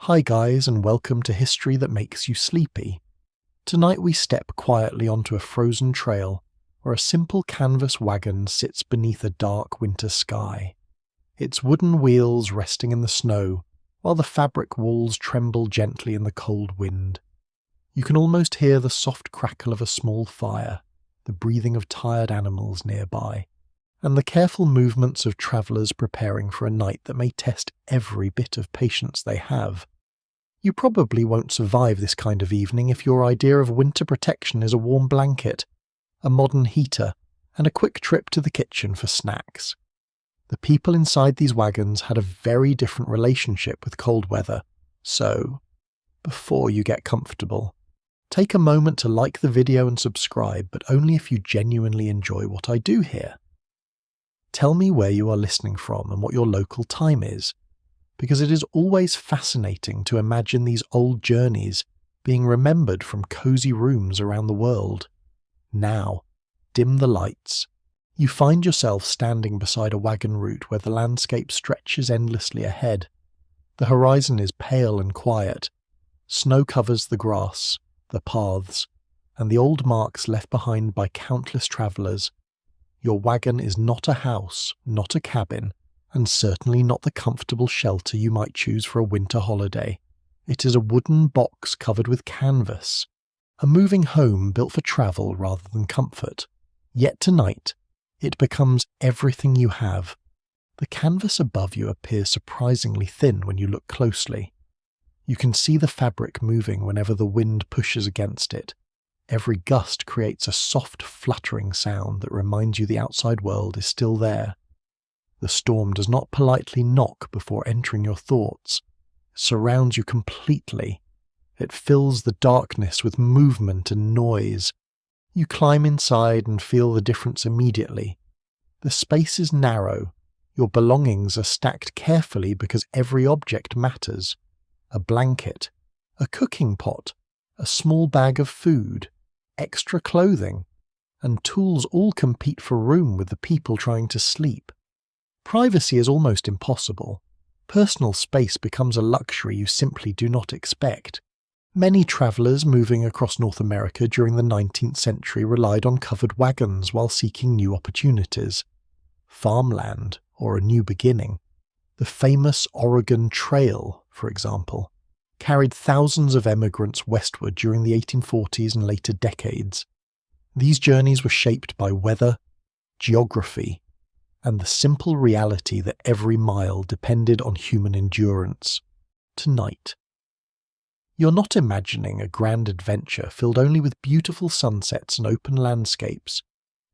Hi guys, and welcome to History That Makes You Sleepy. Tonight we step quietly onto a frozen trail where a simple canvas wagon sits beneath a dark winter sky. Its wooden wheels resting in the snow, while the fabric walls tremble gently in the cold wind. You can almost hear the soft crackle of a small fire, the breathing of tired animals nearby, and the careful movements of travellers preparing for a night that may test every bit of patience they have. You probably won't survive this kind of evening if your idea of winter protection is a warm blanket, a modern heater, and a quick trip to the kitchen for snacks. The people inside these wagons had a very different relationship with cold weather, so, before you get comfortable, take a moment to like the video and subscribe, but only if you genuinely enjoy what I do here. Tell me where you are listening from and what your local time is, because it is always fascinating to imagine these old journeys being remembered from cozy rooms around the world. Now, dim the lights. You find yourself standing beside a wagon route where the landscape stretches endlessly ahead. The horizon is pale and quiet. Snow covers the grass, the paths, and the old marks left behind by countless travellers. Your wagon is not a house, not a cabin, and certainly not the comfortable shelter you might choose for a winter holiday. It is a wooden box covered with canvas, a moving home built for travel rather than comfort. Yet tonight, it becomes everything you have. The canvas above you appears surprisingly thin when you look closely. You can see the fabric moving whenever the wind pushes against it. Every gust creates a soft, fluttering sound that reminds you the outside world is still there. The storm does not politely knock before entering your thoughts. It surrounds you completely. It fills the darkness with movement and noise. You climb inside and feel the difference immediately. The space is narrow. Your belongings are stacked carefully because every object matters. A blanket, a cooking pot, a small bag of food, extra clothing, and tools all compete for room with the people trying to sleep. Privacy is almost impossible. Personal space becomes a luxury you simply do not expect. Many travellers moving across North America during the 19th century relied on covered wagons while seeking new opportunities. Farmland, or a new beginning. The famous Oregon Trail, for example, carried thousands of emigrants westward during the 1840s and later decades. These journeys were shaped by weather, geography, and the simple reality that every mile depended on human endurance. Tonight, you're not imagining a grand adventure filled only with beautiful sunsets and open landscapes.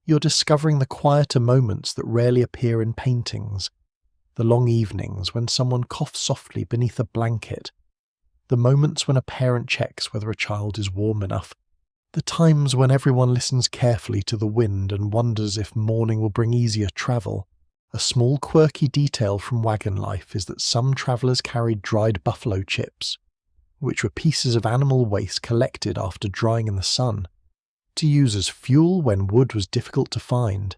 You're discovering the quieter moments that rarely appear in paintings, the long evenings when someone coughs softly beneath a blanket, the moments when a parent checks whether a child is warm enough, the times when everyone listens carefully to the wind and wonders if morning will bring easier travel. A small quirky detail from wagon life is that some travellers carried dried buffalo chips, which were pieces of animal waste collected after drying in the sun, to use as fuel when wood was difficult to find.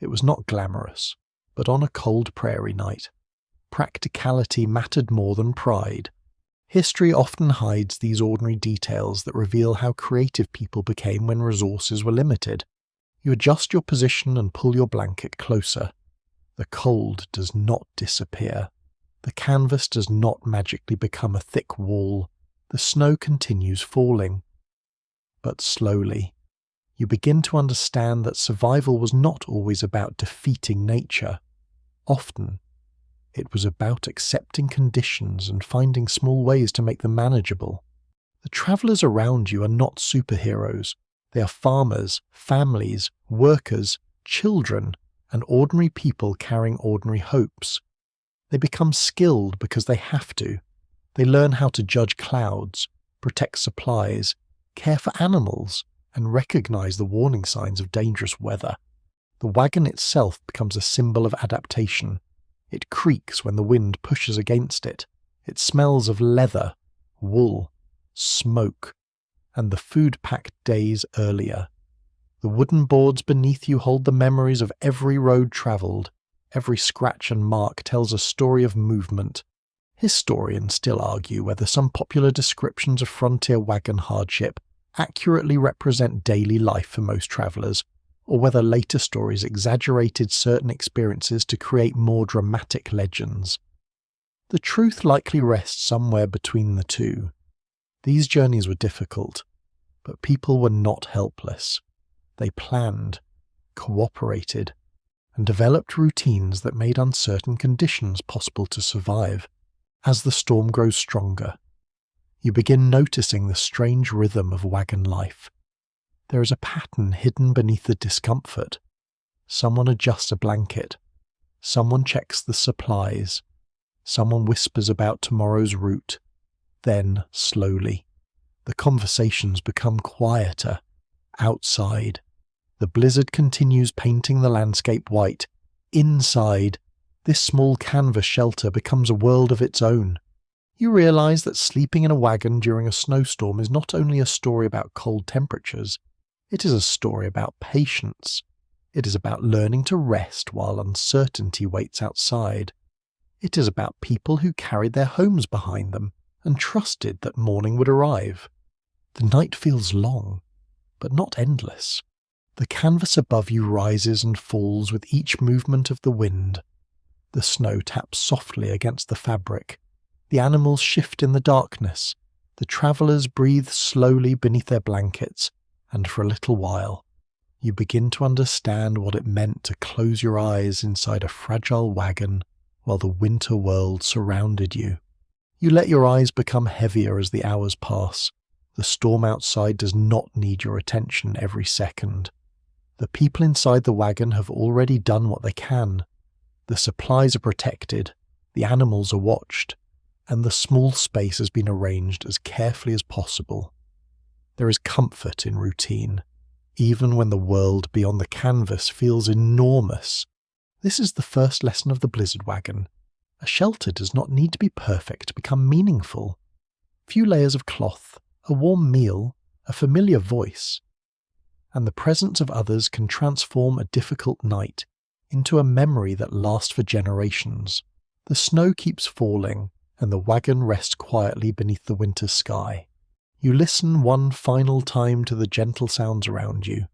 It was not glamorous, but on a cold prairie night, practicality mattered more than pride. History often hides these ordinary details that reveal how creative people became when resources were limited. You adjust your position and pull your blanket closer. The cold does not disappear. The canvas does not magically become a thick wall. The snow continues falling. But slowly, you begin to understand that survival was not always about defeating nature. Often, it was about accepting conditions and finding small ways to make them manageable. The travellers around you are not superheroes. They are farmers, families, workers, children, and ordinary people carrying ordinary hopes. They become skilled because they have to. They learn how to judge clouds, protect supplies, care for animals, and recognize the warning signs of dangerous weather. The wagon itself becomes a symbol of adaptation. It creaks when the wind pushes against it. It smells of leather, wool, smoke, and the food packed days earlier. The wooden boards beneath you hold the memories of every road travelled. Every scratch and mark tells a story of movement. Historians still argue whether some popular descriptions of frontier wagon hardship accurately represent daily life for most travellers, or whether later stories exaggerated certain experiences to create more dramatic legends. The truth likely rests somewhere between the two. These journeys were difficult, but people were not helpless. They planned, cooperated, and developed routines that made uncertain conditions possible to survive. As the storm grows stronger, you begin noticing the strange rhythm of wagon life. There is a pattern hidden beneath the discomfort. Someone adjusts a blanket. Someone checks the supplies. Someone whispers about tomorrow's route. Then, slowly, the conversations become quieter. Outside, the blizzard continues painting the landscape white. Inside, this small canvas shelter becomes a world of its own. You realise that sleeping in a wagon during a snowstorm is not only a story about cold temperatures, it is a story about patience. It is about learning to rest while uncertainty waits outside. It is about people who carried their homes behind them and trusted that morning would arrive. The night feels long, but not endless. The canvas above you rises and falls with each movement of the wind. The snow taps softly against the fabric. The animals shift in the darkness. The travellers breathe slowly beneath their blankets, and for a little while, you begin to understand what it meant to close your eyes inside a fragile wagon while the winter world surrounded you. You let your eyes become heavier as the hours pass. The storm outside does not need your attention every second. The people inside the wagon have already done what they can. The supplies are protected, the animals are watched, and the small space has been arranged as carefully as possible. There is comfort in routine, even when the world beyond the canvas feels enormous. This is the first lesson of the blizzard wagon. A shelter does not need to be perfect to become meaningful. Few layers of cloth, a warm meal, a familiar voice, and the presence of others can transform a difficult night into a memory that lasts for generations. The snow keeps falling, and the wagon rests quietly beneath the winter sky. You listen one final time to the gentle sounds around you.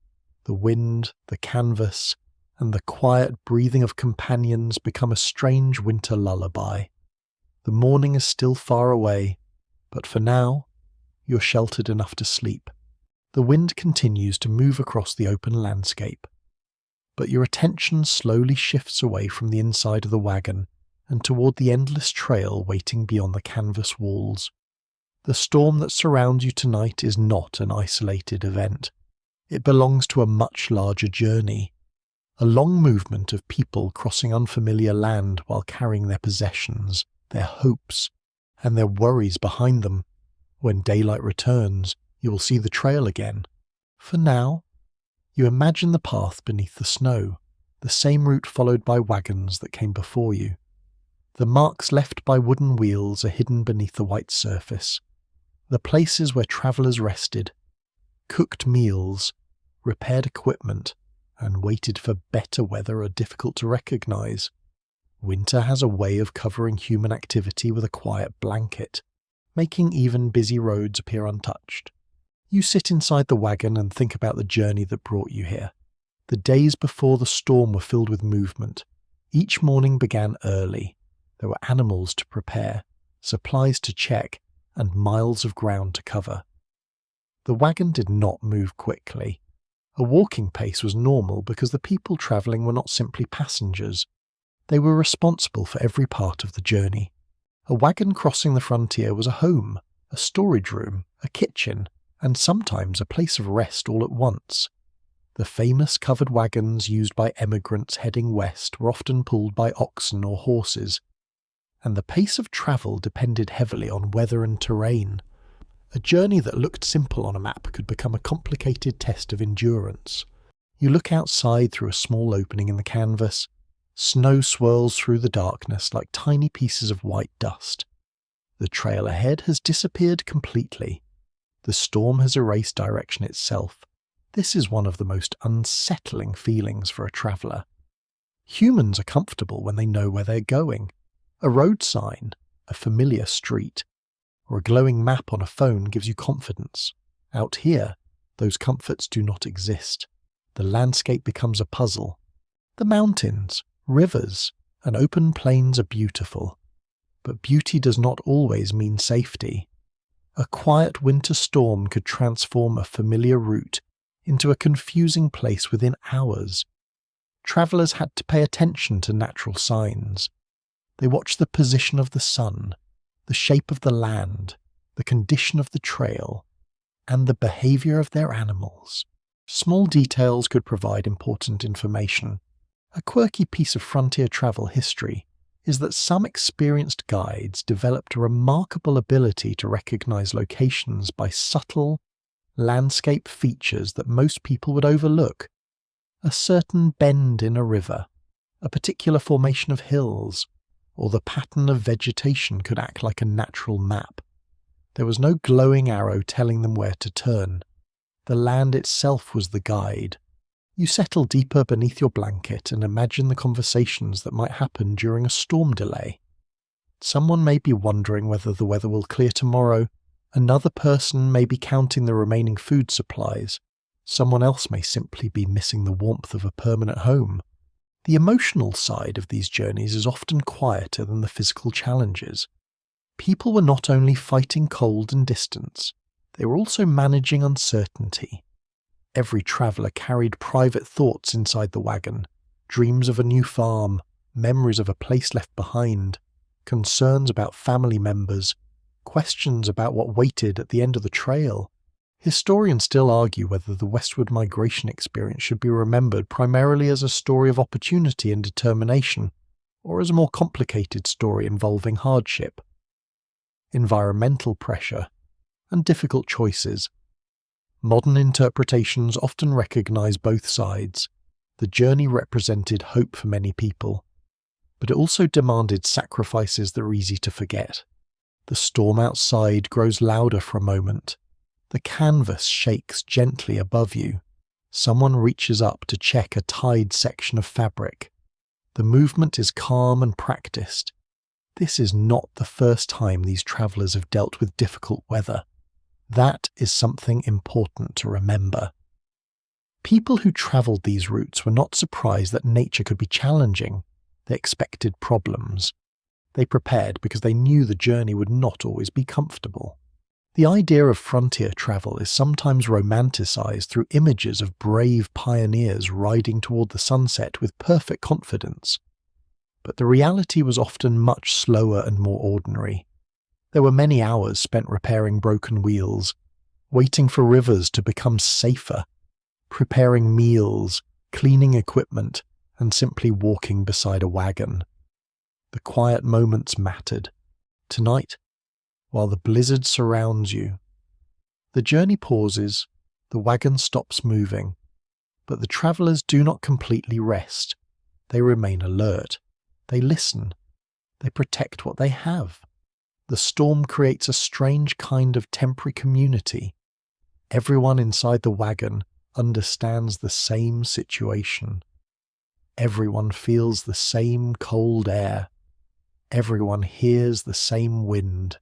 The wind, the canvas, and the quiet breathing of companions become a strange winter lullaby. The morning is still far away, but for now, you're sheltered enough to sleep. The wind continues to move across the open landscape, but your attention slowly shifts away from the inside of the wagon and toward the endless trail waiting beyond the canvas walls. The storm that surrounds you tonight is not an isolated event. It belongs to a much larger journey, a long movement of people crossing unfamiliar land while carrying their possessions, their hopes, and their worries behind them. When daylight returns, you will see the trail again. For now, you imagine the path beneath the snow, the same route followed by wagons that came before you. The marks left by wooden wheels are hidden beneath the white surface. The places where travellers rested, cooked meals, repaired equipment, and waited for better weather are difficult to recognise. Winter has a way of covering human activity with a quiet blanket, making even busy roads appear untouched. You sit inside the wagon and think about the journey that brought you here. The days before the storm were filled with movement. Each morning began early. There were animals to prepare, supplies to check, and miles of ground to cover. The wagon did not move quickly. A walking pace was normal because the people travelling were not simply passengers. They were responsible for every part of the journey. A wagon crossing the frontier was a home, a storage room, a kitchen, and sometimes a place of rest all at once. The famous covered wagons used by emigrants heading west were often pulled by oxen or horses, and the pace of travel depended heavily on weather and terrain. A journey that looked simple on a map could become a complicated test of endurance. You look outside through a small opening in the canvas. Snow swirls through the darkness like tiny pieces of white dust. The trail ahead has disappeared completely. The storm has erased direction itself. This is one of the most unsettling feelings for a traveller. Humans are comfortable when they know where they're going. A road sign, a familiar street, or a glowing map on a phone gives you confidence. Out here, those comforts do not exist. The landscape becomes a puzzle. The mountains, rivers, and open plains are beautiful, but beauty does not always mean safety. A quiet winter storm could transform a familiar route into a confusing place within hours. Travellers had to pay attention to natural signs. They watched the position of the sun, the shape of the land, the condition of the trail, and the behaviour of their animals. Small details could provide important information. A quirky piece of frontier travel history is that some experienced guides developed a remarkable ability to recognise locations by subtle landscape features that most people would overlook. A certain bend in a river, a particular formation of hills, or the pattern of vegetation could act like a natural map. There was no glowing arrow telling them where to turn. The land itself was the guide. You settle deeper beneath your blanket and imagine the conversations that might happen during a storm delay. Someone may be wondering whether the weather will clear tomorrow. Another person may be counting the remaining food supplies. Someone else may simply be missing the warmth of a permanent home. The emotional side of these journeys is often quieter than the physical challenges. People were not only fighting cold and distance, they were also managing uncertainty. Every traveller carried private thoughts inside the wagon, dreams of a new farm, memories of a place left behind, concerns about family members, questions about what waited at the end of the trail. Historians still argue whether the westward migration experience should be remembered primarily as a story of opportunity and determination, or as a more complicated story involving hardship, environmental pressure, and difficult choices. Modern interpretations often recognise both sides. The journey represented hope for many people, but it also demanded sacrifices that are easy to forget. The storm outside grows louder for a moment. The canvas shakes gently above you. Someone reaches up to check a tied section of fabric. The movement is calm and practiced. This is not the first time these travellers have dealt with difficult weather. That is something important to remember. People who travelled these routes were not surprised that nature could be challenging. They expected problems. They prepared because they knew the journey would not always be comfortable. The idea of frontier travel is sometimes romanticised through images of brave pioneers riding toward the sunset with perfect confidence. But the reality was often much slower and more ordinary. There were many hours spent repairing broken wheels, waiting for rivers to become safer, preparing meals, cleaning equipment, and simply walking beside a wagon. The quiet moments mattered. Tonight, while the blizzard surrounds you, the journey pauses, the wagon stops moving, but the travellers do not completely rest. They remain alert. They listen. They protect what they have. The storm creates a strange kind of temporary community. Everyone inside the wagon understands the same situation. Everyone feels the same cold air. Everyone hears the same wind.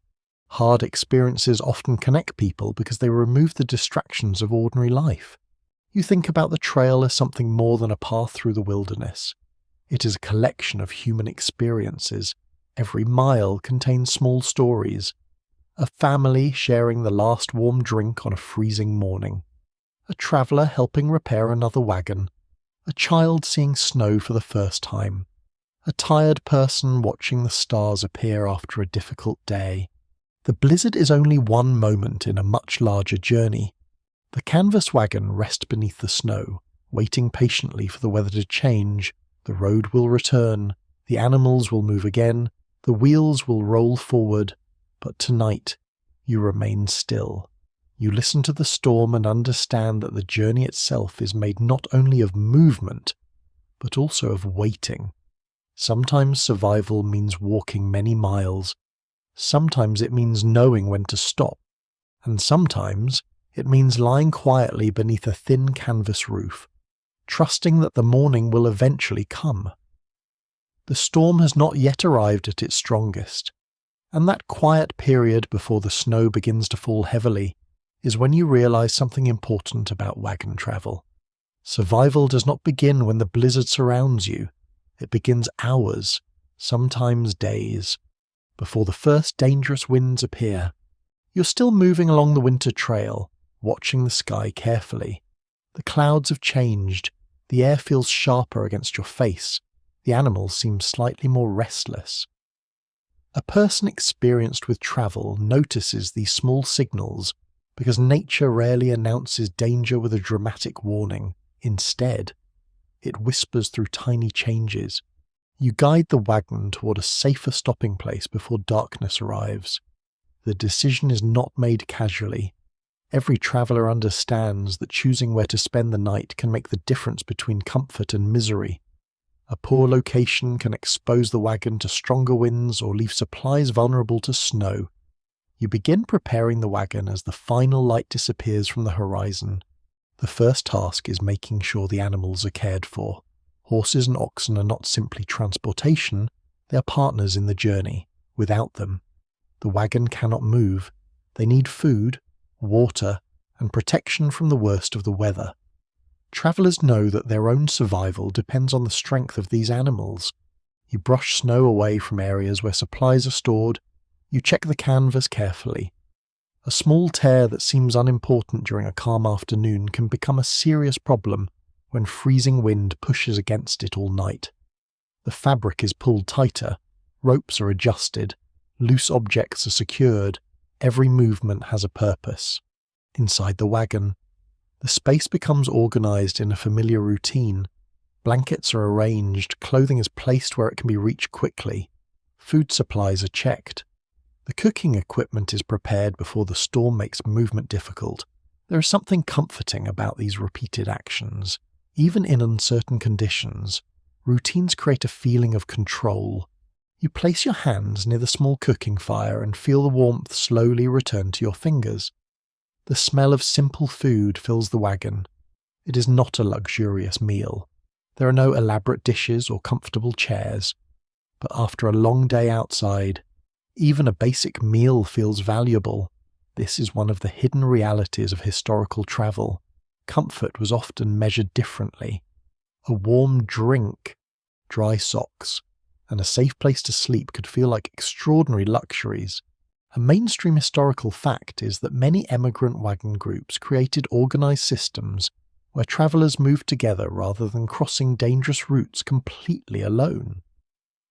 Hard experiences often connect people because they remove the distractions of ordinary life. You think about the trail as something more than a path through the wilderness. It is a collection of human experiences. Every mile contains small stories. A family sharing the last warm drink on a freezing morning. A traveller helping repair another wagon. A child seeing snow for the first time. A tired person watching the stars appear after a difficult day. The blizzard is only one moment in a much larger journey. The canvas wagon rests beneath the snow, waiting patiently for the weather to change. The road will return. The animals will move again. The wheels will roll forward. But tonight, you remain still. You listen to the storm and understand that the journey itself is made not only of movement, but also of waiting. Sometimes survival means walking many miles. Sometimes it means knowing when to stop. And sometimes it means lying quietly beneath a thin canvas roof, trusting that the morning will eventually come. The storm has not yet arrived at its strongest. And that quiet period before the snow begins to fall heavily is when you realize something important about wagon travel. Survival does not begin when the blizzard surrounds you. It begins hours, sometimes days, before the first dangerous winds appear. You're still moving along the winter trail, watching the sky carefully. The clouds have changed, the air feels sharper against your face, the animals seem slightly more restless. A person experienced with travel notices these small signals because nature rarely announces danger with a dramatic warning. Instead, it whispers through tiny changes. You guide the wagon toward a safer stopping place before darkness arrives. The decision is not made casually. Every traveller understands that choosing where to spend the night can make the difference between comfort and misery. A poor location can expose the wagon to stronger winds or leave supplies vulnerable to snow. You begin preparing the wagon as the final light disappears from the horizon. The first task is making sure the animals are cared for. Horses and oxen are not simply transportation, they are partners in the journey. Without them, the wagon cannot move. They need food, water, and protection from the worst of the weather. Travellers know that their own survival depends on the strength of these animals. You brush snow away from areas where supplies are stored. You check the canvas carefully. A small tear that seems unimportant during a calm afternoon can become a serious problem when freezing wind pushes against it all night. The fabric is pulled tighter, ropes are adjusted, loose objects are secured, every movement has a purpose. Inside the wagon, the space becomes organised in a familiar routine. Blankets are arranged, clothing is placed where it can be reached quickly, food supplies are checked. The cooking equipment is prepared before the storm makes movement difficult. There is something comforting about these repeated actions. Even in uncertain conditions, routines create a feeling of control. You place your hands near the small cooking fire and feel the warmth slowly return to your fingers. The smell of simple food fills the wagon. It is not a luxurious meal. There are no elaborate dishes or comfortable chairs. But after a long day outside, even a basic meal feels valuable. This is one of the hidden realities of historical travel. Comfort was often measured differently. A warm drink, dry socks, and a safe place to sleep could feel like extraordinary luxuries. A mainstream historical fact is that many emigrant wagon groups created organised systems where travellers moved together rather than crossing dangerous routes completely alone.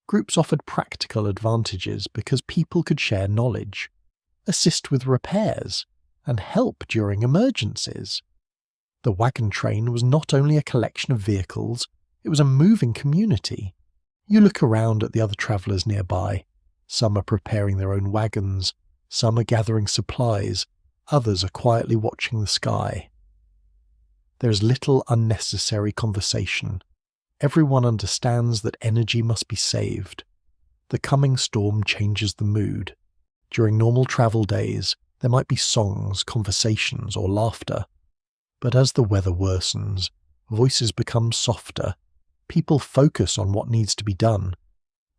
Groups offered practical advantages because people could share knowledge, assist with repairs, and help during emergencies. The wagon train was not only a collection of vehicles, it was a moving community. You look around at the other travellers nearby. Some are preparing their own wagons, some are gathering supplies, others are quietly watching the sky. There is little unnecessary conversation. Everyone understands that energy must be saved. The coming storm changes the mood. During normal travel days, there might be songs, conversations, or laughter. But as the weather worsens, voices become softer. People focus on what needs to be done.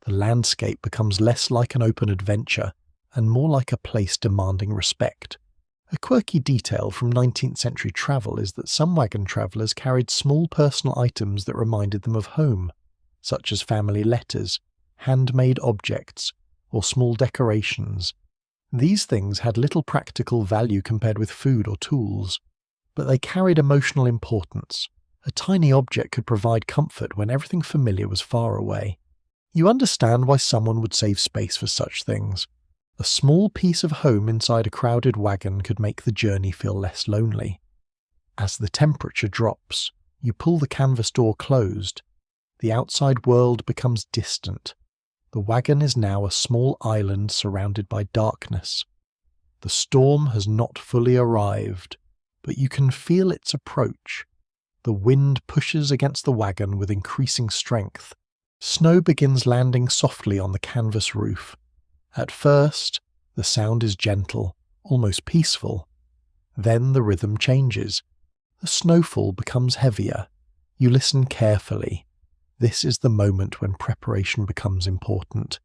The landscape becomes less like an open adventure and more like a place demanding respect. A quirky detail from 19th century travel is that some wagon travellers carried small personal items that reminded them of home, such as family letters, handmade objects, or small decorations. These things had little practical value compared with food or tools, but they carried emotional importance. A tiny object could provide comfort when everything familiar was far away. You understand why someone would save space for such things. A small piece of home inside a crowded wagon could make the journey feel less lonely. As the temperature drops, you pull the canvas door closed. The outside world becomes distant. The wagon is now a small island surrounded by darkness. The storm has not fully arrived, but you can feel its approach. The wind pushes against the wagon with increasing strength. Snow begins landing softly on the canvas roof. At first, the sound is gentle, almost peaceful. Then the rhythm changes. The snowfall becomes heavier. You listen carefully. This is the moment when preparation becomes important.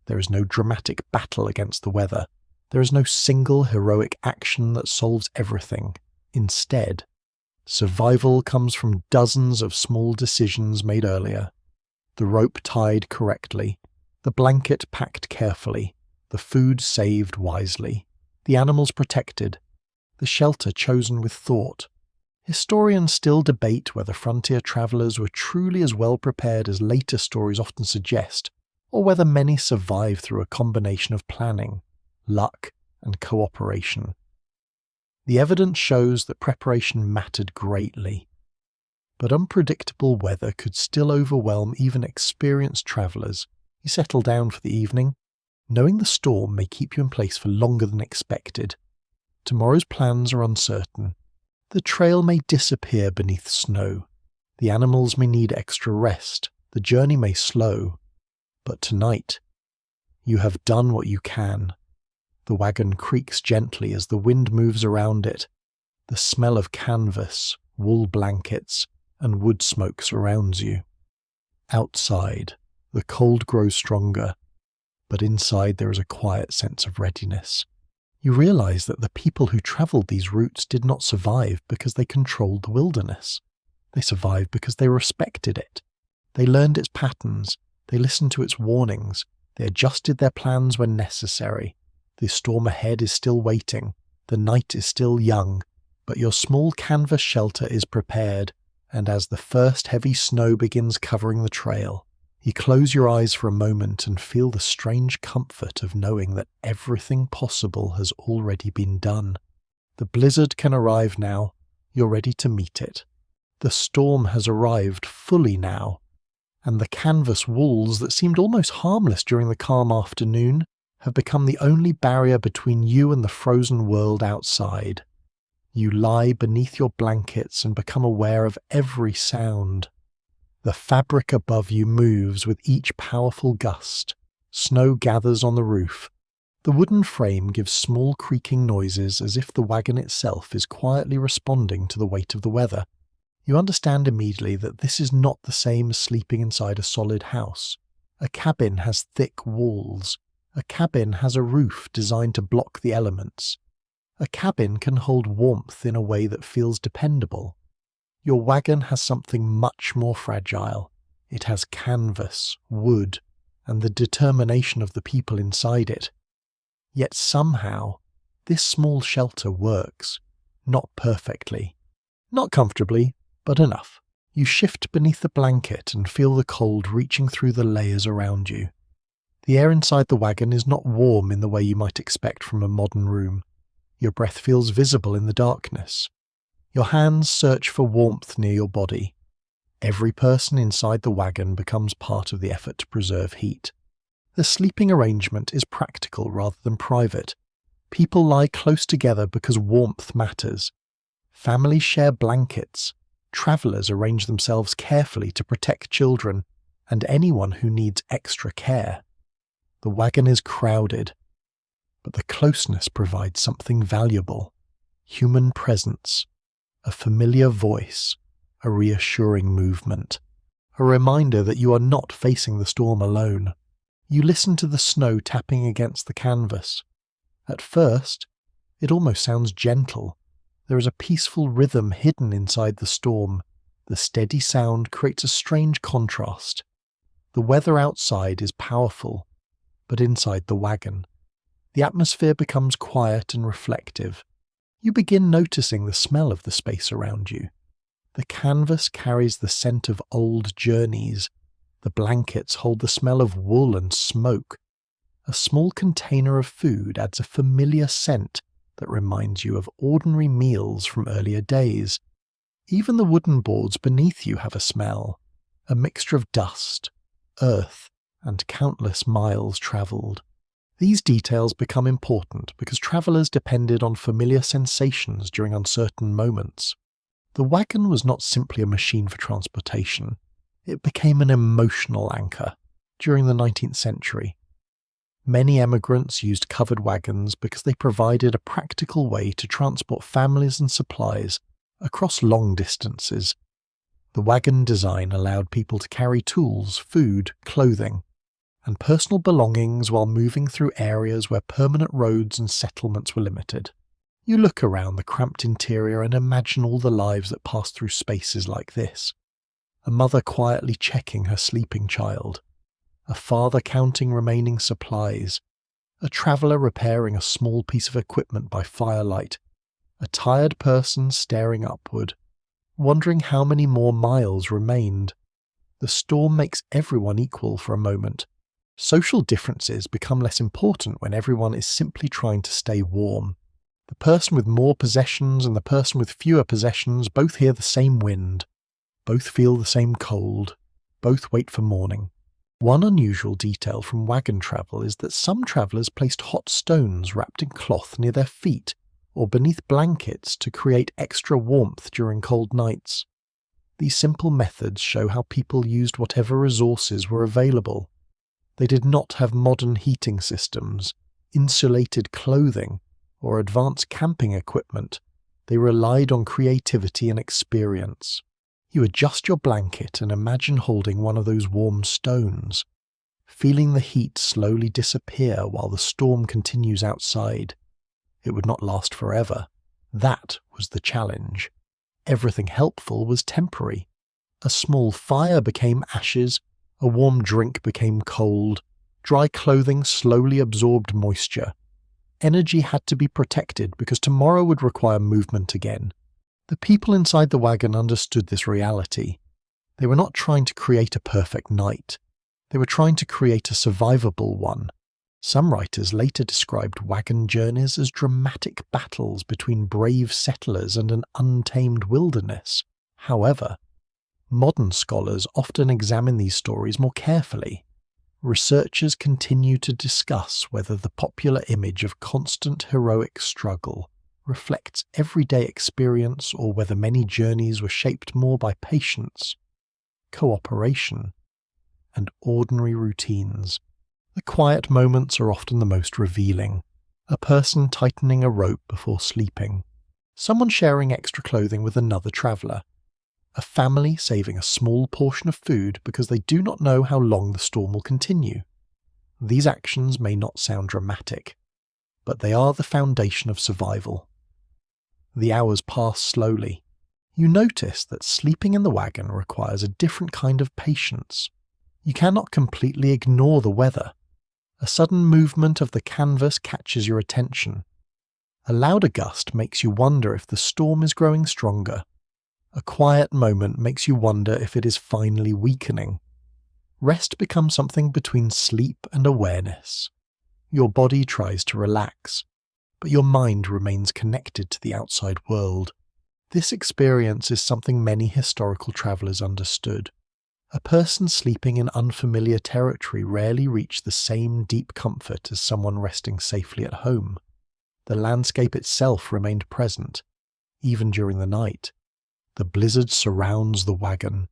There is no dramatic battle against the weather. There is no single heroic action that solves everything. Instead, survival comes from dozens of small decisions made earlier. The rope tied correctly, the blanket packed carefully, the food saved wisely, the animals protected, the shelter chosen with thought. Historians still debate whether frontier travellers were truly as well prepared as later stories often suggest, or whether many survived through a combination of planning, luck, and cooperation. The evidence shows that preparation mattered greatly, but unpredictable weather could still overwhelm even experienced travellers. You settle down for the evening, knowing the storm may keep you in place for longer than expected. Tomorrow's plans are uncertain. The trail may disappear beneath snow. The animals may need extra rest. The journey may slow. But tonight, you have done what you can. The wagon creaks gently as the wind moves around it. The smell of canvas, wool blankets, and wood smoke surrounds you. Outside, the cold grows stronger, but inside there is a quiet sense of readiness. You realize that the people who traveled these routes did not survive because they controlled the wilderness. They survived because they respected it. They learned its patterns. They listened to its warnings. They adjusted their plans when necessary. The storm ahead is still waiting. The night is still young, but your small canvas shelter is prepared, and as the first heavy snow begins covering the trail, you close your eyes for a moment and feel the strange comfort of knowing that everything possible has already been done. The blizzard can arrive now. You're ready to meet it. The storm has arrived fully now, and the canvas walls that seemed almost harmless during the calm afternoon have become the only barrier between you and the frozen world outside. You lie beneath your blankets and become aware of every sound. The fabric above you moves with each powerful gust. Snow gathers on the roof. The wooden frame gives small creaking noises as if the wagon itself is quietly responding to the weight of the weather. You understand immediately that this is not the same as sleeping inside a solid house. A cabin has thick walls. A cabin has a roof designed to block the elements. A cabin can hold warmth in a way that feels dependable. Your wagon has something much more fragile. It has canvas, wood, and the determination of the people inside it. Yet somehow, this small shelter works. Not perfectly. Not comfortably, but enough. You shift beneath the blanket and feel the cold reaching through the layers around you. The air inside the wagon is not warm in the way you might expect from a modern room. Your breath feels visible in the darkness. Your hands search for warmth near your body. Every person inside the wagon becomes part of the effort to preserve heat. The sleeping arrangement is practical rather than private. People lie close together because warmth matters. Families share blankets. Travelers arrange themselves carefully to protect children and anyone who needs extra care. The wagon is crowded, but the closeness provides something valuable. Human presence, a familiar voice, a reassuring movement, a reminder that you are not facing the storm alone. You listen to the snow tapping against the canvas. At first, it almost sounds gentle. There is a peaceful rhythm hidden inside the storm. The steady sound creates a strange contrast. The weather outside is powerful, but inside the wagon, the atmosphere becomes quiet and reflective. You begin noticing the smell of the space around you. The canvas carries the scent of old journeys. The blankets hold the smell of wool and smoke. A small container of food adds a familiar scent that reminds you of ordinary meals from earlier days. Even the wooden boards beneath you have a smell, a mixture of dust, earth, and countless miles travelled. These details become important because travellers depended on familiar sensations during uncertain moments. The wagon was not simply a machine for transportation. It became an emotional anchor. During the 19th century, many emigrants used covered wagons because they provided a practical way to transport families and supplies across long distances. The wagon design allowed people to carry tools, food, clothing, and personal belongings while moving through areas where permanent roads and settlements were limited. You look around the cramped interior and imagine all the lives that pass through spaces like this. A mother quietly checking her sleeping child, a father counting remaining supplies, a traveller repairing a small piece of equipment by firelight, a tired person staring upward, wondering how many more miles remained. The storm makes everyone equal for a moment. Social differences become less important when everyone is simply trying to stay warm. The person with more possessions and the person with fewer possessions both hear the same wind, both feel the same cold, both wait for morning. One unusual detail from wagon travel is that some travellers placed hot stones wrapped in cloth near their feet or beneath blankets to create extra warmth during cold nights. These simple methods show how people used whatever resources were available. They did not have modern heating systems, insulated clothing, or advanced camping equipment. They relied on creativity and experience. You adjust your blanket and imagine holding one of those warm stones, feeling the heat slowly disappear while the storm continues outside. It would not last forever. That was the challenge. Everything helpful was temporary. A small fire became ashes, a warm drink became cold, dry clothing slowly absorbed moisture. Energy had to be protected because tomorrow would require movement again. The people inside the wagon understood this reality. They were not trying to create a perfect night. They were trying to create a survivable one. Some writers later described wagon journeys as dramatic battles between brave settlers and an untamed wilderness. However, modern scholars often examine these stories more carefully. Researchers continue to discuss whether the popular image of constant heroic struggle reflects everyday experience or whether many journeys were shaped more by patience, cooperation, and ordinary routines. The quiet moments are often the most revealing. A person tightening a rope before sleeping, someone sharing extra clothing with another traveller, a family saving a small portion of food because they do not know how long the storm will continue. These actions may not sound dramatic, but they are the foundation of survival. The hours pass slowly. You notice that sleeping in the wagon requires a different kind of patience. You cannot completely ignore the weather. A sudden movement of the canvas catches your attention. A louder gust makes you wonder if the storm is growing stronger. A quiet moment makes you wonder if it is finally weakening. Rest becomes something between sleep and awareness. Your body tries to relax, but your mind remains connected to the outside world. This experience is something many historical travellers understood. A person sleeping in unfamiliar territory rarely reached the same deep comfort as someone resting safely at home. The landscape itself remained present, even during the night. The blizzard surrounds the wagon,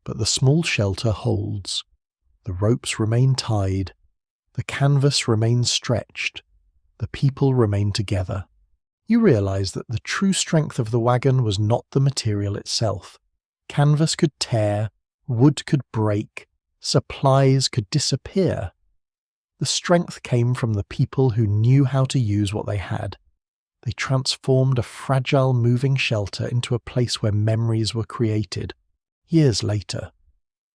but the small shelter holds. The ropes remain tied. The canvas remains stretched. The people remain together. You realize that the true strength of the wagon was not the material itself. Canvas could tear, wood could break, supplies could disappear. The strength came from the people who knew how to use what they had. They transformed a fragile moving shelter into a place where memories were created. Years later,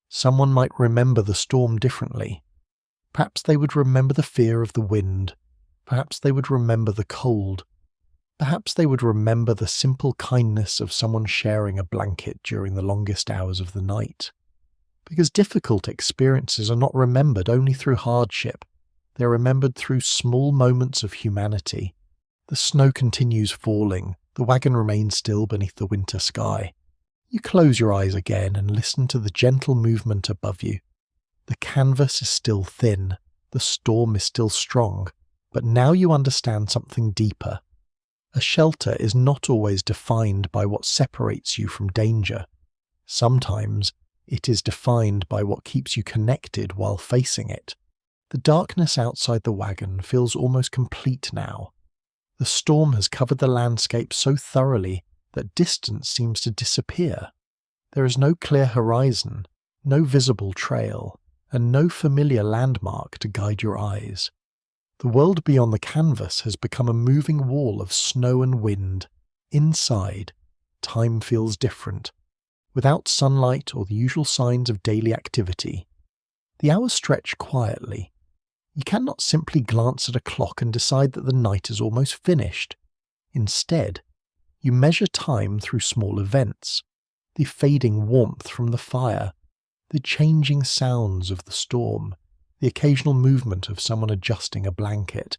someone might remember the storm differently. Perhaps they would remember the fear of the wind. Perhaps they would remember the cold. Perhaps they would remember the simple kindness of someone sharing a blanket during the longest hours of the night. Because difficult experiences are not remembered only through hardship. They are remembered through small moments of humanity. The snow continues falling. The wagon remains still beneath the winter sky. You close your eyes again and listen to the gentle movement above you. The canvas is still thin. The storm is still strong. But now you understand something deeper. A shelter is not always defined by what separates you from danger. Sometimes it is defined by what keeps you connected while facing it. The darkness outside the wagon feels almost complete now. The storm has covered the landscape so thoroughly that distance seems to disappear. There is no clear horizon, no visible trail. and no familiar landmark to guide your eyes. The world beyond the canvas has become a moving wall of snow and wind. Inside, time feels different. Without sunlight or the usual signs of daily activity, the hours stretch quietly. You cannot simply glance at a clock and decide that the night is almost finished. Instead, you measure time through small events, the fading warmth from the fire, the changing sounds of the storm, the occasional movement of someone adjusting a blanket.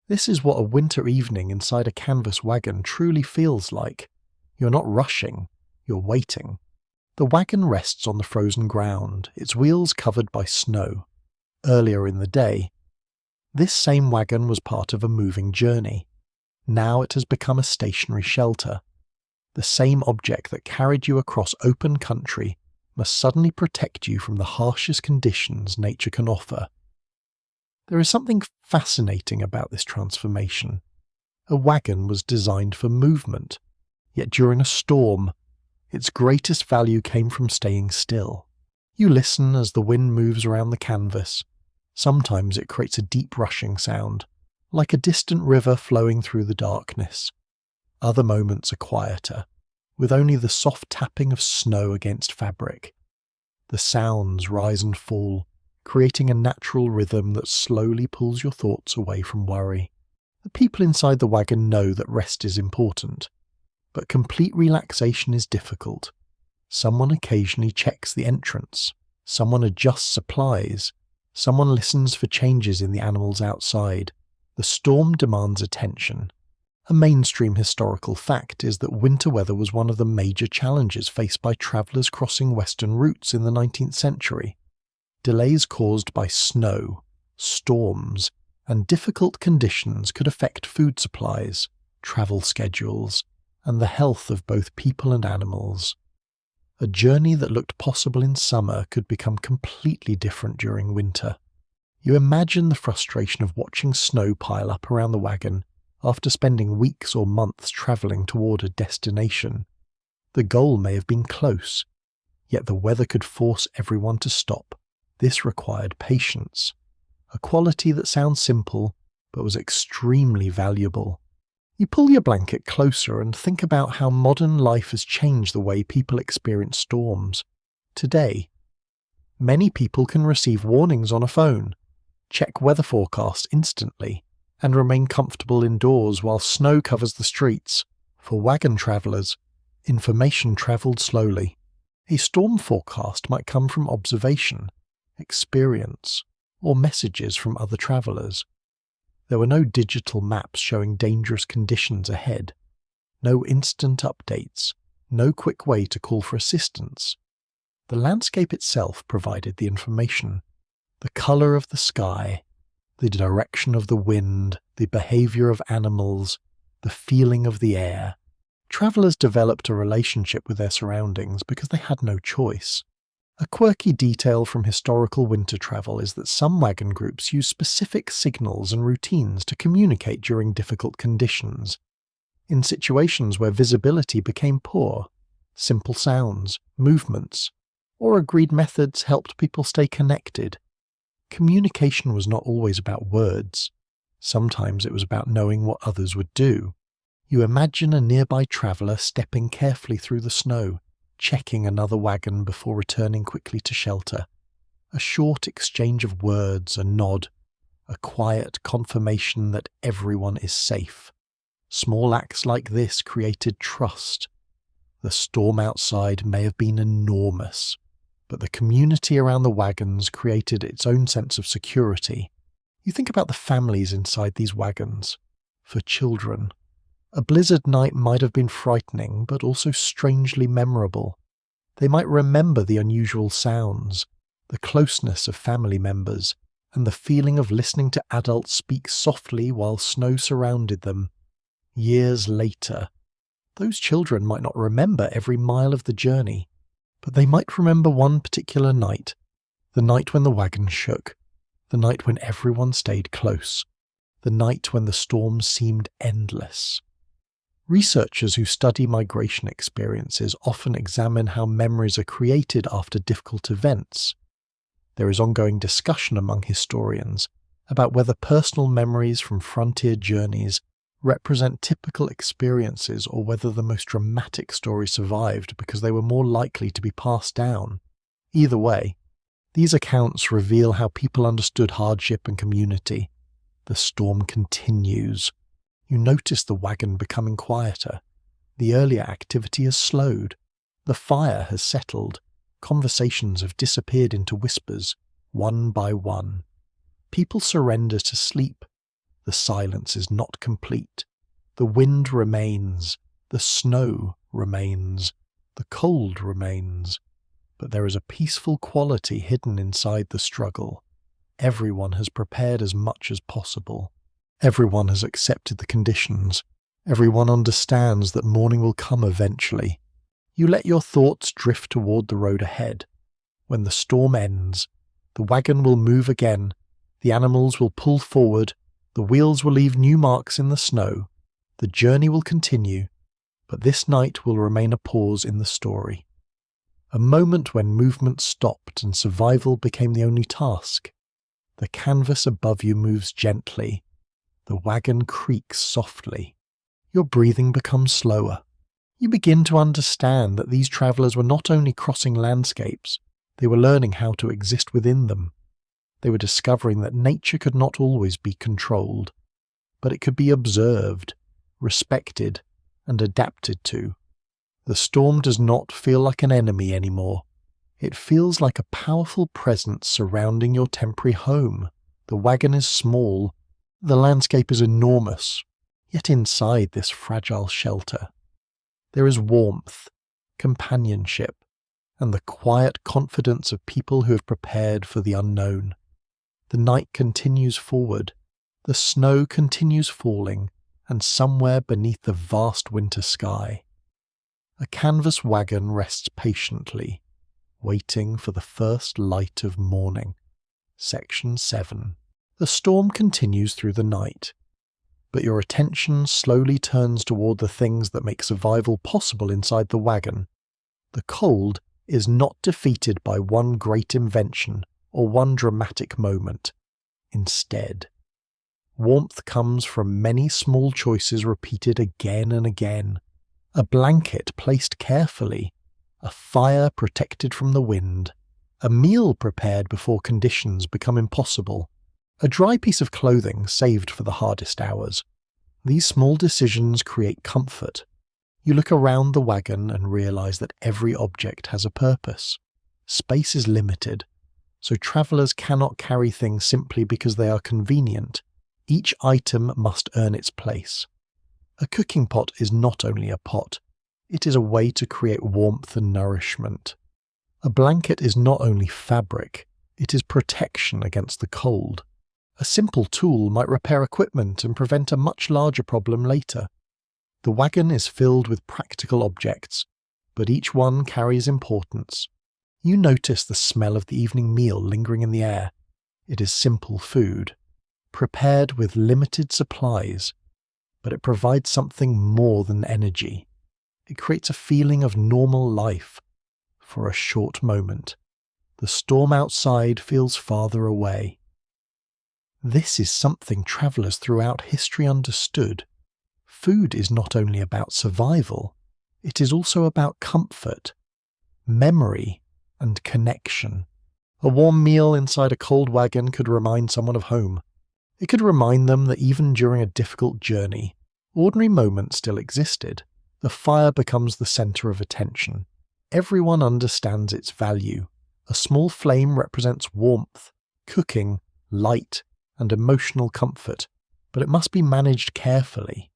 This is what a winter evening inside a canvas wagon truly feels like. You're not rushing, you're waiting. The wagon rests on the frozen ground, its wheels covered by snow. Earlier in the day, this same wagon was part of a moving journey. Now it has become a stationary shelter. The same object that carried you across open country must suddenly protect you from the harshest conditions nature can offer. There is something fascinating about this transformation. A wagon was designed for movement, yet during a storm, its greatest value came from staying still. You listen as the wind moves around the canvas. Sometimes it creates a deep rushing sound, like a distant river flowing through the darkness. Other moments are quieter, with only the soft tapping of snow against fabric. The sounds rise and fall, creating a natural rhythm that slowly pulls your thoughts away from worry. The people inside the wagon know that rest is important, but complete relaxation is difficult. Someone occasionally checks the entrance, someone adjusts supplies, someone listens for changes in the animals outside. The storm demands attention. A mainstream historical fact is that winter weather was one of the major challenges faced by travellers crossing western routes in the 19th century. Delays caused by snow, storms, and difficult conditions could affect food supplies, travel schedules, and the health of both people and animals. A journey that looked possible in summer could become completely different during winter. You imagine the frustration of watching snow pile up around the wagon after spending weeks or months travelling toward a destination. The goal may have been close, yet the weather could force everyone to stop. This required patience, a quality that sounds simple but was extremely valuable. You pull your blanket closer and think about how modern life has changed the way people experience storms. Today, many people can receive warnings on a phone, check weather forecasts instantly, and remain comfortable indoors while snow covers the streets. For wagon travellers, information travelled slowly. A storm forecast might come from observation, experience, or messages from other travellers. There were no digital maps showing dangerous conditions ahead, no instant updates, no quick way to call for assistance. The landscape itself provided the information. The colour of the sky, the direction of the wind, the behaviour of animals, the feeling of the air. Travellers developed a relationship with their surroundings because they had no choice. A quirky detail from historical winter travel is that some wagon groups use specific signals and routines to communicate during difficult conditions. In situations where visibility became poor, simple sounds, movements, or agreed methods helped people stay connected. Communication was not always about words. Sometimes it was about knowing what others would do. You imagine a nearby traveller stepping carefully through the snow, checking another wagon before returning quickly to shelter. A short exchange of words, a nod, a quiet confirmation that everyone is safe. Small acts like this created trust. The storm outside may have been enormous, but the community around the wagons created its own sense of security. You think about the families inside these wagons. For children, a blizzard night might have been frightening, but also strangely memorable. They might remember the unusual sounds, the closeness of family members, and the feeling of listening to adults speak softly while snow surrounded them. Years later, those children might not remember every mile of the journey, but they might remember one particular night, the night when the wagon shook, the night when everyone stayed close, the night when the storm seemed endless. Researchers who study migration experiences often examine how memories are created after difficult events. There is ongoing discussion among historians about whether personal memories from frontier journeys represent typical experiences or whether the most dramatic stories survived because they were more likely to be passed down. Either way, these accounts reveal how people understood hardship and community. The storm continues. You notice the wagon becoming quieter. The earlier activity has slowed. The fire has settled. Conversations have disappeared into whispers, one by one. People surrender to sleep. The silence is not complete. The wind remains. The snow remains. The cold remains. But there is a peaceful quality hidden inside the struggle. Everyone has prepared as much as possible. Everyone has accepted the conditions. Everyone understands that morning will come eventually. You let your thoughts drift toward the road ahead. When the storm ends, the wagon will move again, the animals will pull forward, the wheels will leave new marks in the snow, the journey will continue, but this night will remain a pause in the story. A moment when movement stopped and survival became the only task. The canvas above you moves gently. The wagon creaks softly. Your breathing becomes slower. You begin to understand that these travellers were not only crossing landscapes, they were learning how to exist within them. They were discovering that nature could not always be controlled, but it could be observed, respected, and adapted to. The storm does not feel like an enemy anymore. It feels like a powerful presence surrounding your temporary home. The wagon is small. The landscape is enormous. Yet inside this fragile shelter, there is warmth, companionship, and the quiet confidence of people who have prepared for the unknown. The night continues forward. The snow continues falling, and somewhere beneath the vast winter sky, a canvas wagon rests patiently, waiting for the first light of morning. Section 7. The storm continues through the night, but your attention slowly turns toward the things that make survival possible inside the wagon. The cold is not defeated by one great invention or one dramatic moment. Instead, warmth comes from many small choices repeated again and again. A blanket placed carefully, a fire protected from the wind, a meal prepared before conditions become impossible, a dry piece of clothing saved for the hardest hours. These small decisions create comfort. You look around the wagon and realize that every object has a purpose. Space is limited, so travelers cannot carry things simply because they are convenient. Each item must earn its place. A cooking pot is not only a pot, it is a way to create warmth and nourishment. A blanket is not only fabric, it is protection against the cold. A simple tool might repair equipment and prevent a much larger problem later. The wagon is filled with practical objects, but each one carries importance. You notice the smell of the evening meal lingering in the air. It is simple food, prepared with limited supplies, but it provides something more than energy. It creates a feeling of normal life. For a short moment, the storm outside feels farther away. This is something travellers throughout history understood. Food is not only about survival, it is also about comfort, memory, and connection. A warm meal inside a cold wagon could remind someone of home. It could remind them that even during a difficult journey, ordinary moments still existed. The fire becomes the centre of attention. Everyone understands its value. A small flame represents warmth, cooking, light, and emotional comfort, but it must be managed carefully.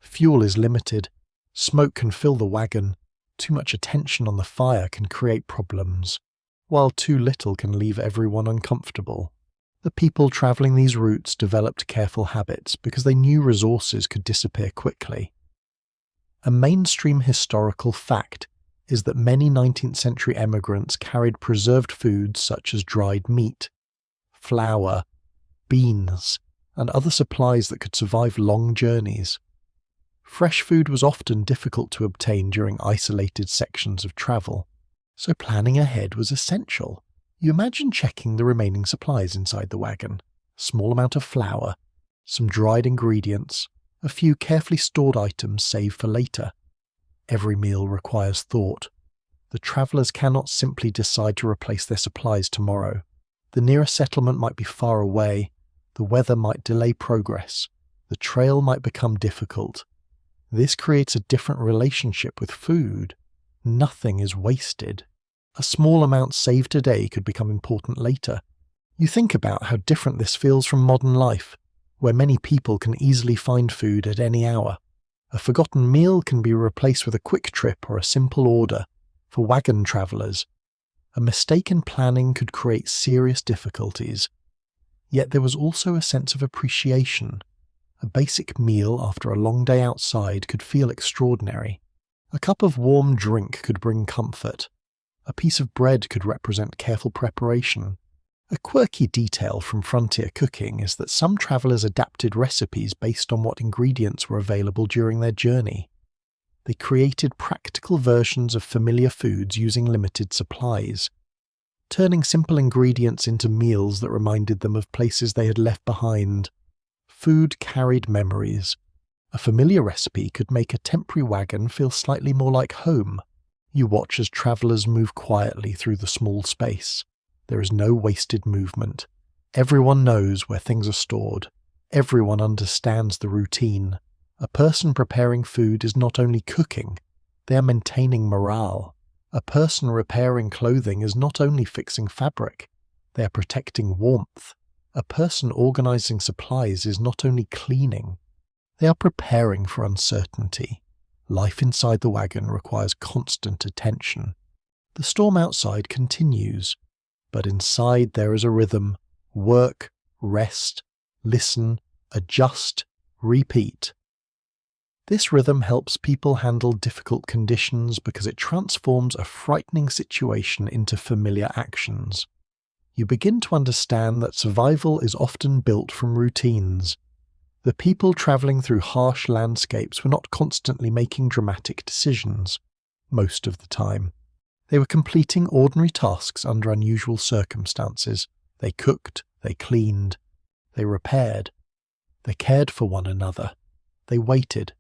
Fuel is limited. Smoke can fill the wagon. Too much attention on the fire can create problems, while too little can leave everyone uncomfortable. The people travelling these routes developed careful habits because they knew resources could disappear quickly. A mainstream historical fact is that many 19th century emigrants carried preserved foods such as dried meat, flour, beans, and other supplies that could survive long journeys. Fresh food was often difficult to obtain during isolated sections of travel, so planning ahead was essential. You imagine checking the remaining supplies inside the wagon: a small amount of flour, some dried ingredients, a few carefully stored items saved for later. Every meal requires thought. The travellers cannot simply decide to replace their supplies tomorrow. The nearest settlement might be far away, the weather might delay progress, the trail might become difficult. This creates a different relationship with food. Nothing is wasted. A small amount saved today could become important later. You think about how different this feels from modern life, where many people can easily find food at any hour. A forgotten meal can be replaced with a quick trip or a simple order. For wagon travellers, a mistake in planning could create serious difficulties. Yet there was also a sense of appreciation. A basic meal after a long day outside could feel extraordinary. A cup of warm drink could bring comfort. A piece of bread could represent careful preparation. A quirky detail from frontier cooking is that some travellers adapted recipes based on what ingredients were available during their journey. They created practical versions of familiar foods using limited supplies, turning simple ingredients into meals that reminded them of places they had left behind. Food carried memories. A familiar recipe could make a temporary wagon feel slightly more like home. You watch as travellers move quietly through the small space. There is no wasted movement. Everyone knows where things are stored. Everyone understands the routine. A person preparing food is not only cooking, they are maintaining morale. A person repairing clothing is not only fixing fabric, they are protecting warmth. A person organizing supplies is not only cleaning, they are preparing for uncertainty. Life inside the wagon requires constant attention. The storm outside continues, but inside there is a rhythm: work, rest, listen, adjust, repeat. This rhythm helps people handle difficult conditions because it transforms a frightening situation into familiar actions. You begin to understand that survival is often built from routines. The people travelling through harsh landscapes were not constantly making dramatic decisions. Most of the time, they were completing ordinary tasks under unusual circumstances. They cooked, they cleaned, they repaired, they cared for one another, they waited.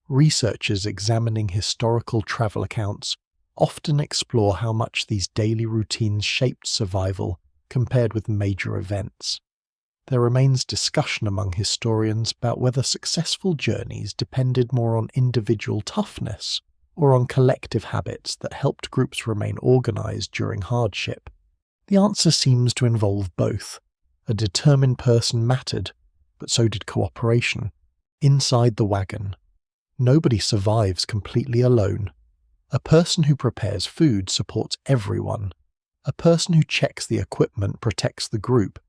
Researchers examining historical travel accounts often explore how much these daily routines shaped survival compared with major events. There remains discussion among historians about whether successful journeys depended more on individual toughness or on collective habits that helped groups remain organized during hardship. The answer seems to involve both. A determined person mattered, but so did cooperation. Inside the wagon, nobody survives completely alone. A person who prepares food supports everyone. A person who checks the equipment protects the group.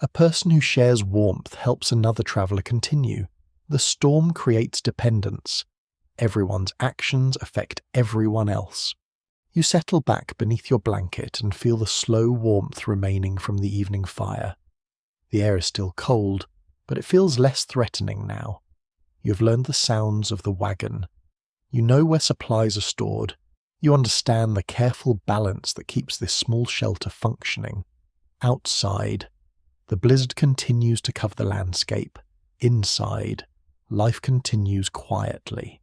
A person who shares warmth helps another traveller continue. The storm creates dependence. Everyone's actions affect everyone else. You settle back beneath your blanket and feel the slow warmth remaining from the evening fire. The air is still cold, but it feels less threatening now. You have learned the sounds of the wagon. You know where supplies are stored. You understand the careful balance that keeps this small shelter functioning. Outside, the blizzard continues to cover the landscape. Inside, life continues quietly.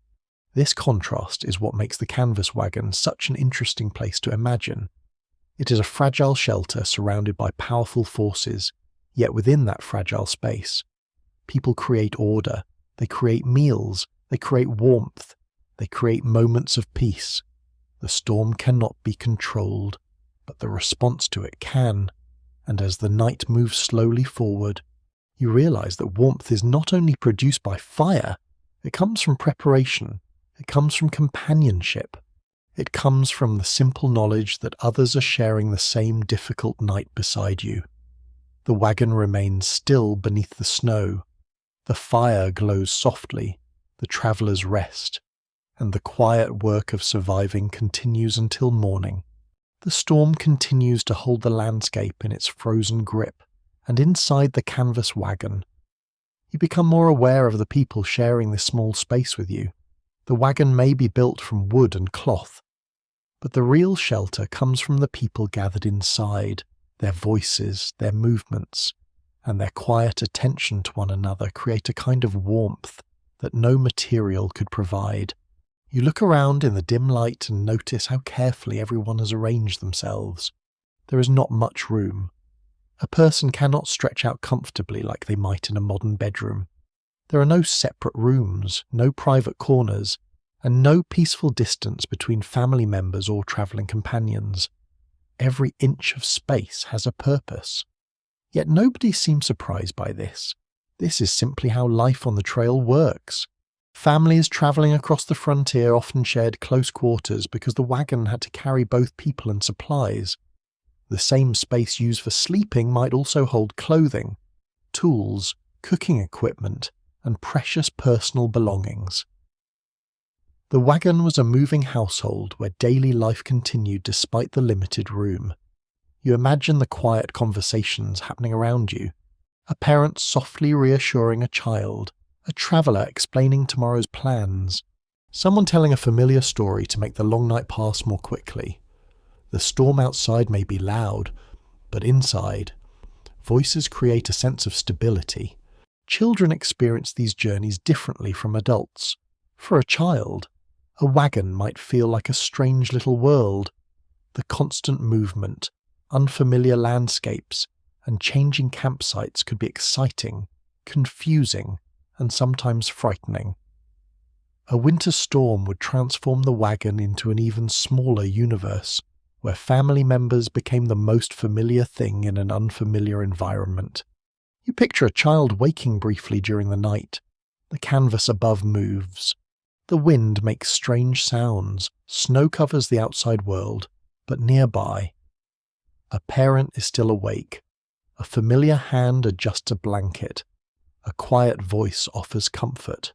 This contrast is what makes the canvas wagon such an interesting place to imagine. It is a fragile shelter surrounded by powerful forces, yet within that fragile space, people create order, they create meals, they create warmth, they create moments of peace. The storm cannot be controlled, but the response to it can. And as the night moves slowly forward, you realize that warmth is not only produced by fire, it comes from preparation, it comes from companionship, it comes from the simple knowledge that others are sharing the same difficult night beside you. The wagon remains still beneath the snow, the fire glows softly, the travellers rest, and the quiet work of surviving continues until morning. The storm continues to hold the landscape in its frozen grip, and inside the canvas wagon, you become more aware of the people sharing this small space with you. The wagon may be built from wood and cloth, But the real shelter comes from the people gathered inside, their voices, their movements, and their quiet attention to one another create a kind of warmth that no material could provide. You look around in the dim light and notice how carefully everyone has arranged themselves. There is not much room. A person cannot stretch out comfortably like they might in a modern bedroom. There are no separate rooms, no private corners, and no peaceful distance between family members or travelling companions. Every inch of space has a purpose. Yet nobody seems surprised by this. This is simply how life on the trail works. Families travelling across the frontier often shared close quarters because the wagon had to carry both people and supplies. The same space used for sleeping might also hold clothing, tools, cooking equipment, and precious personal belongings. The wagon was a moving household where daily life continued despite the limited room. You imagine the quiet conversations happening around you, a parent softly reassuring a child, a traveller explaining tomorrow's plans, someone telling a familiar story to make the long night pass more quickly. The storm outside may be loud, but inside, voices create a sense of stability. Children experience these journeys differently from adults. For a child, a wagon might feel like a strange little world. The constant movement, unfamiliar landscapes, and changing campsites could be exciting, confusing, and sometimes frightening. A winter storm would transform the wagon into an even smaller universe, where family members became the most familiar thing in an unfamiliar environment. You picture a child waking briefly during the night. The canvas above moves. The wind makes strange sounds. Snow covers the outside world, but nearby, a parent is still awake. A familiar hand adjusts a blanket. A quiet voice offers comfort.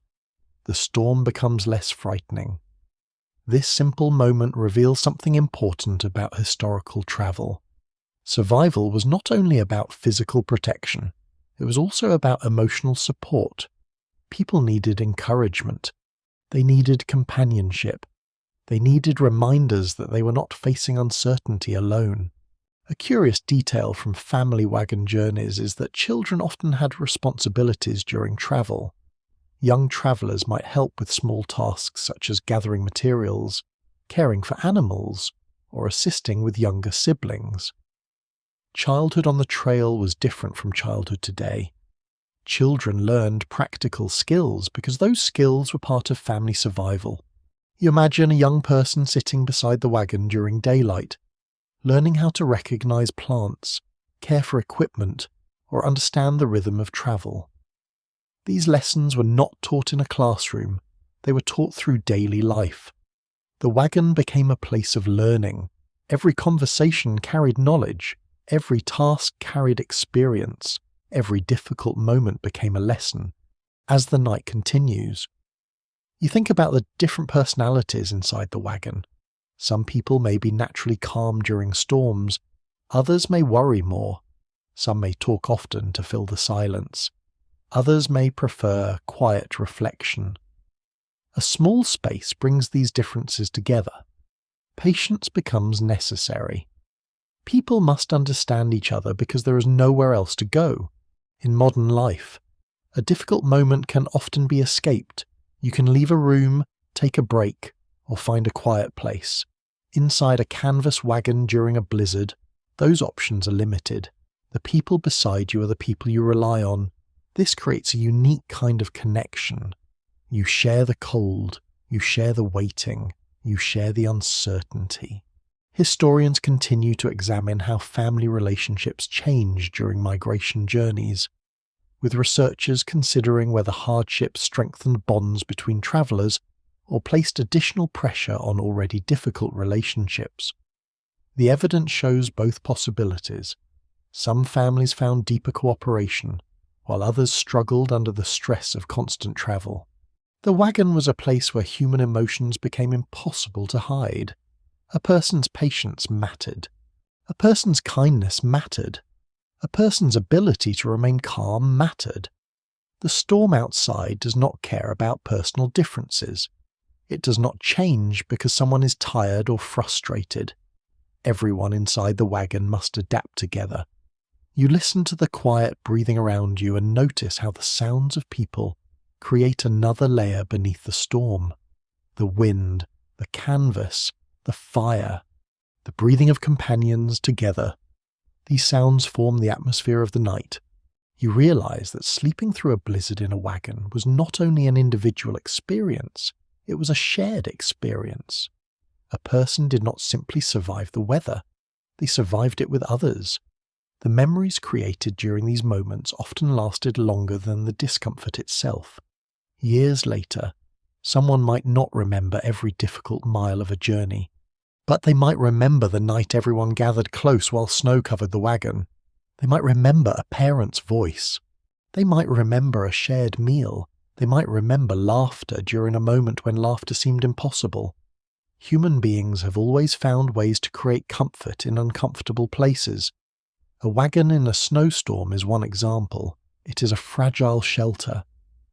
The storm becomes less frightening. This simple moment reveals something important about historical travel. Survival was not only about physical protection, it was also about emotional support. People needed encouragement. They needed companionship. They needed reminders that they were not facing uncertainty alone. A curious detail from family wagon journeys is that children often had responsibilities during travel. Young travellers might help with small tasks such as gathering materials, caring for animals, or assisting with younger siblings. Childhood on the trail was different from childhood today. Children learned practical skills because those skills were part of family survival. You imagine a young person sitting beside the wagon during daylight, learning how to recognise plants, care for equipment, or understand the rhythm of travel. These lessons were not taught in a classroom, they were taught through daily life. The wagon became a place of learning. Every conversation carried knowledge, every task carried experience, every difficult moment became a lesson. As the night continues, you think about the different personalities inside the wagon. Some people may be naturally calm during storms, others may worry more, some may talk often to fill the silence. Others may prefer quiet reflection. A small space brings these differences together. Patience becomes necessary. People must understand each other because there is nowhere else to go. In modern life, a difficult moment can often be escaped. You can leave a room, take a break, or find a quiet place. Inside a canvas wagon during a blizzard, those options are limited. The people beside you are the people you rely on. This creates a unique kind of connection. You share the cold, you share the waiting, you share the uncertainty. Historians continue to examine how family relationships change during migration journeys, with researchers considering whether hardship strengthened bonds between travellers or placed additional pressure on already difficult relationships. The evidence shows both possibilities. Some families found deeper cooperation, while others struggled under the stress of constant travel. The wagon was a place where human emotions became impossible to hide. A person's patience mattered. A person's kindness mattered. A person's ability to remain calm mattered. The storm outside does not care about personal differences. It does not change because someone is tired or frustrated. Everyone inside the wagon must adapt together. You listen to the quiet breathing around you and notice how the sounds of people create another layer beneath the storm. The wind, the canvas, the fire, the breathing of companions together. These sounds form the atmosphere of the night. You realize that sleeping through a blizzard in a wagon was not only an individual experience, it was a shared experience. A person did not simply survive the weather, they survived it with others. The memories created during these moments often lasted longer than the discomfort itself. Years later, someone might not remember every difficult mile of a journey, but they might remember the night everyone gathered close while snow covered the wagon. They might remember a parent's voice. They might remember a shared meal. They might remember laughter during a moment when laughter seemed impossible. Human beings have always found ways to create comfort in uncomfortable places. A wagon in a snowstorm is one example. It is a fragile shelter,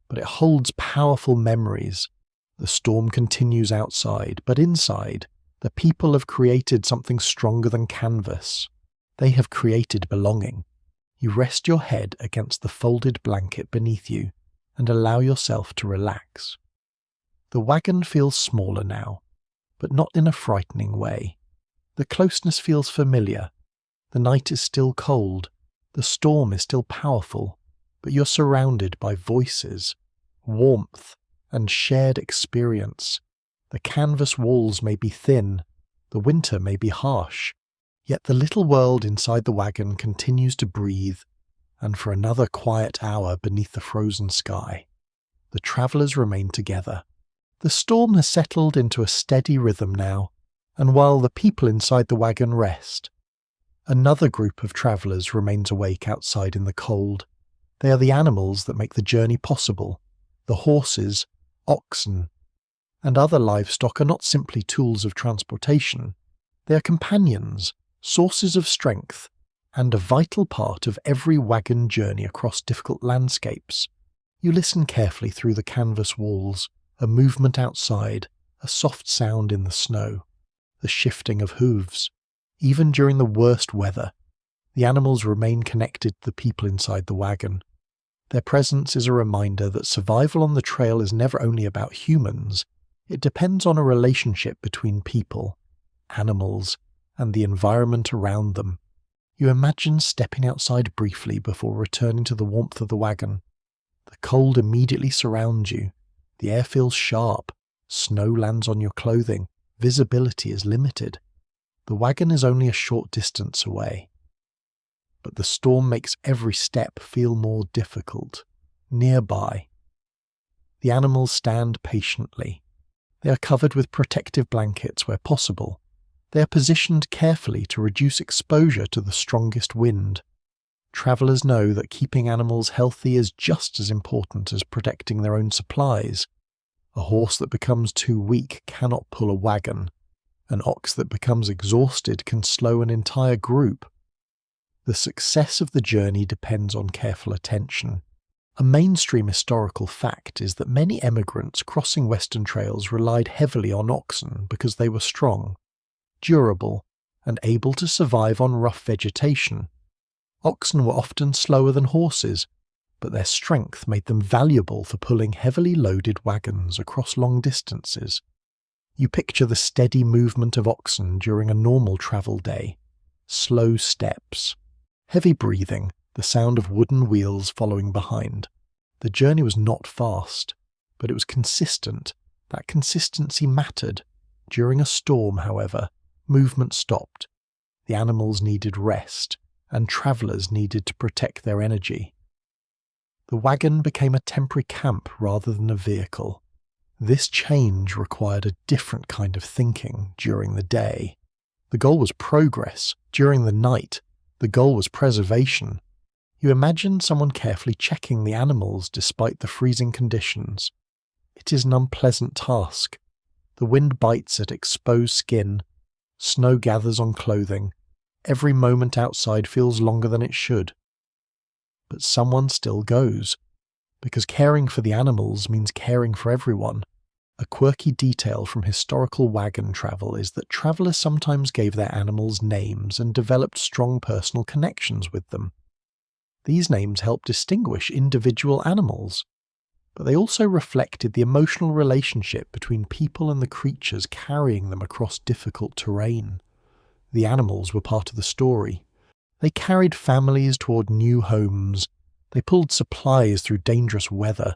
but it holds powerful memories. The storm continues outside, but inside, the people have created something stronger than canvas. They have created belonging. You rest your head against the folded blanket beneath you and allow yourself to relax. The wagon feels smaller now, but not in a frightening way. The closeness feels familiar. The night is still cold. The storm is still powerful, but you're surrounded by voices, warmth, and shared experience. The canvas walls may be thin, the winter may be harsh, yet the little world inside the wagon continues to breathe, and for another quiet hour beneath the frozen sky, the travellers remain together. The storm has settled into a steady rhythm now, and while the people inside the wagon rest, another group of travellers remains awake outside in the cold. They are the animals that make the journey possible. The horses, oxen, and other livestock are not simply tools of transportation. They are companions, sources of strength, and a vital part of every wagon journey across difficult landscapes. You listen carefully through the canvas walls, a movement outside, a soft sound in the snow, the shifting of hooves. Even during the worst weather, the animals remain connected to the people inside the wagon. Their presence is a reminder that survival on the trail is never only about humans. It depends on a relationship between people, animals, and the environment around them. You imagine stepping outside briefly before returning to the warmth of the wagon. The cold immediately surrounds you. The air feels sharp. Snow lands on your clothing. Visibility is limited. The wagon is only a short distance away. But the storm makes every step feel more difficult. Nearby, the animals stand patiently. They are covered with protective blankets where possible. They are positioned carefully to reduce exposure to the strongest wind. Travellers know that keeping animals healthy is just as important as protecting their own supplies. A horse that becomes too weak cannot pull a wagon. An ox that becomes exhausted can slow an entire group. The success of the journey depends on careful attention. A mainstream historical fact is that many emigrants crossing Western trails relied heavily on oxen because they were strong, durable, and able to survive on rough vegetation. Oxen were often slower than horses, but their strength made them valuable for pulling heavily loaded wagons across long distances. You picture the steady movement of oxen during a normal travel day. Slow steps, heavy breathing, the sound of wooden wheels following behind. The journey was not fast, but it was consistent. That consistency mattered. During a storm, however, movement stopped. The animals needed rest, and travellers needed to protect their energy. The wagon became a temporary camp rather than a vehicle. This change required a different kind of thinking during the day. The goal was progress. During the night, the goal was preservation. You imagine someone carefully checking the animals despite the freezing conditions. It is an unpleasant task. The wind bites at exposed skin. Snow gathers on clothing. Every moment outside feels longer than it should. But someone still goes, because caring for the animals means caring for everyone. A quirky detail from historical wagon travel is that travellers sometimes gave their animals names and developed strong personal connections with them. These names helped distinguish individual animals, but they also reflected the emotional relationship between people and the creatures carrying them across difficult terrain. The animals were part of the story. They carried families toward new homes. They pulled supplies through dangerous weather.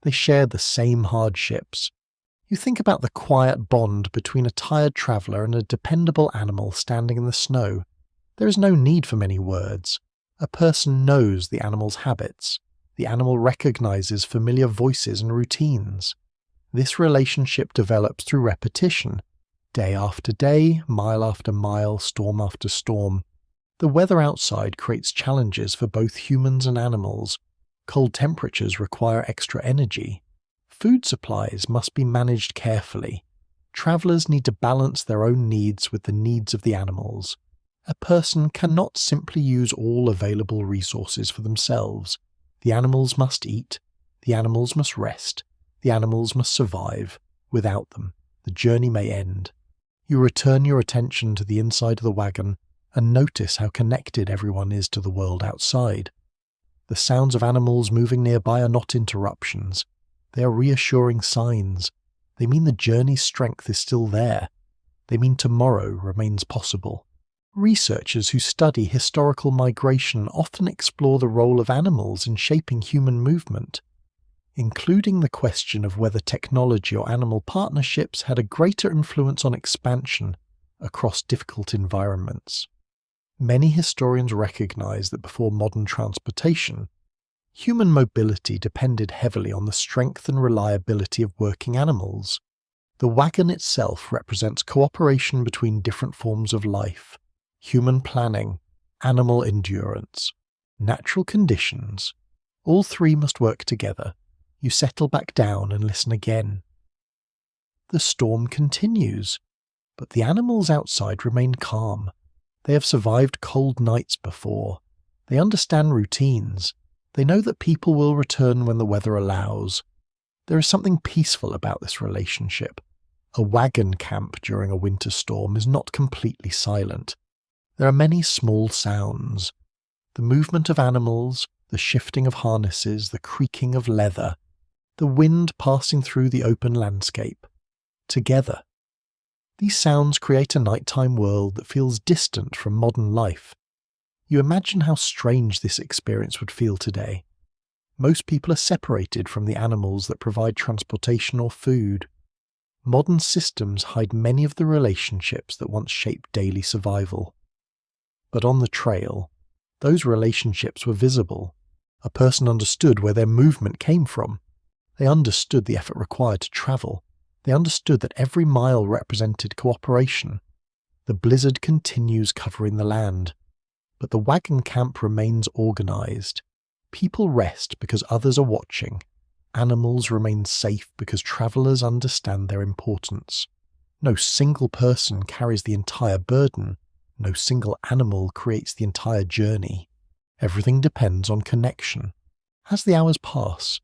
They shared the same hardships. You think about the quiet bond between a tired traveller and a dependable animal standing in the snow. There is no need for many words. A person knows the animal's habits. The animal recognizes familiar voices and routines. This relationship develops through repetition. Day after day, mile after mile, storm after storm. The weather outside creates challenges for both humans and animals. Cold temperatures require extra energy. Food supplies must be managed carefully. Travellers need to balance their own needs with the needs of the animals. A person cannot simply use all available resources for themselves. The animals must eat. The animals must rest. The animals must survive. Without them, the journey may end. You return your attention to the inside of the wagon and notice how connected everyone is to the world outside. The sounds of animals moving nearby are not interruptions. They are reassuring signs. They mean the journey's strength is still there. They mean tomorrow remains possible. Researchers who study historical migration often explore the role of animals in shaping human movement, including the question of whether technology or animal partnerships had a greater influence on expansion across difficult environments. Many historians recognize that before modern transportation, human mobility depended heavily on the strength and reliability of working animals. The wagon itself represents cooperation between different forms of life, human planning, animal endurance, natural conditions. All three must work together. You settle back down and listen again. The storm continues, but the animals outside remain calm. They have survived cold nights before. They understand routines. They know that people will return when the weather allows. There is something peaceful about this relationship. A wagon camp during a winter storm is not completely silent. There are many small sounds. The movement of animals, the shifting of harnesses, the creaking of leather, the wind passing through the open landscape. Together. These sounds create a nighttime world that feels distant from modern life. You imagine how strange this experience would feel today. Most people are separated from the animals that provide transportation or food. Modern systems hide many of the relationships that once shaped daily survival. But on the trail, those relationships were visible. A person understood where their movement came from. They understood the effort required to travel. They understood that every mile represented cooperation. The blizzard continues covering the land, but the wagon camp remains organized. People rest because others are watching. Animals remain safe because travelers understand their importance. No single person carries the entire burden. No single animal creates the entire journey. Everything depends on connection. As the hours pass,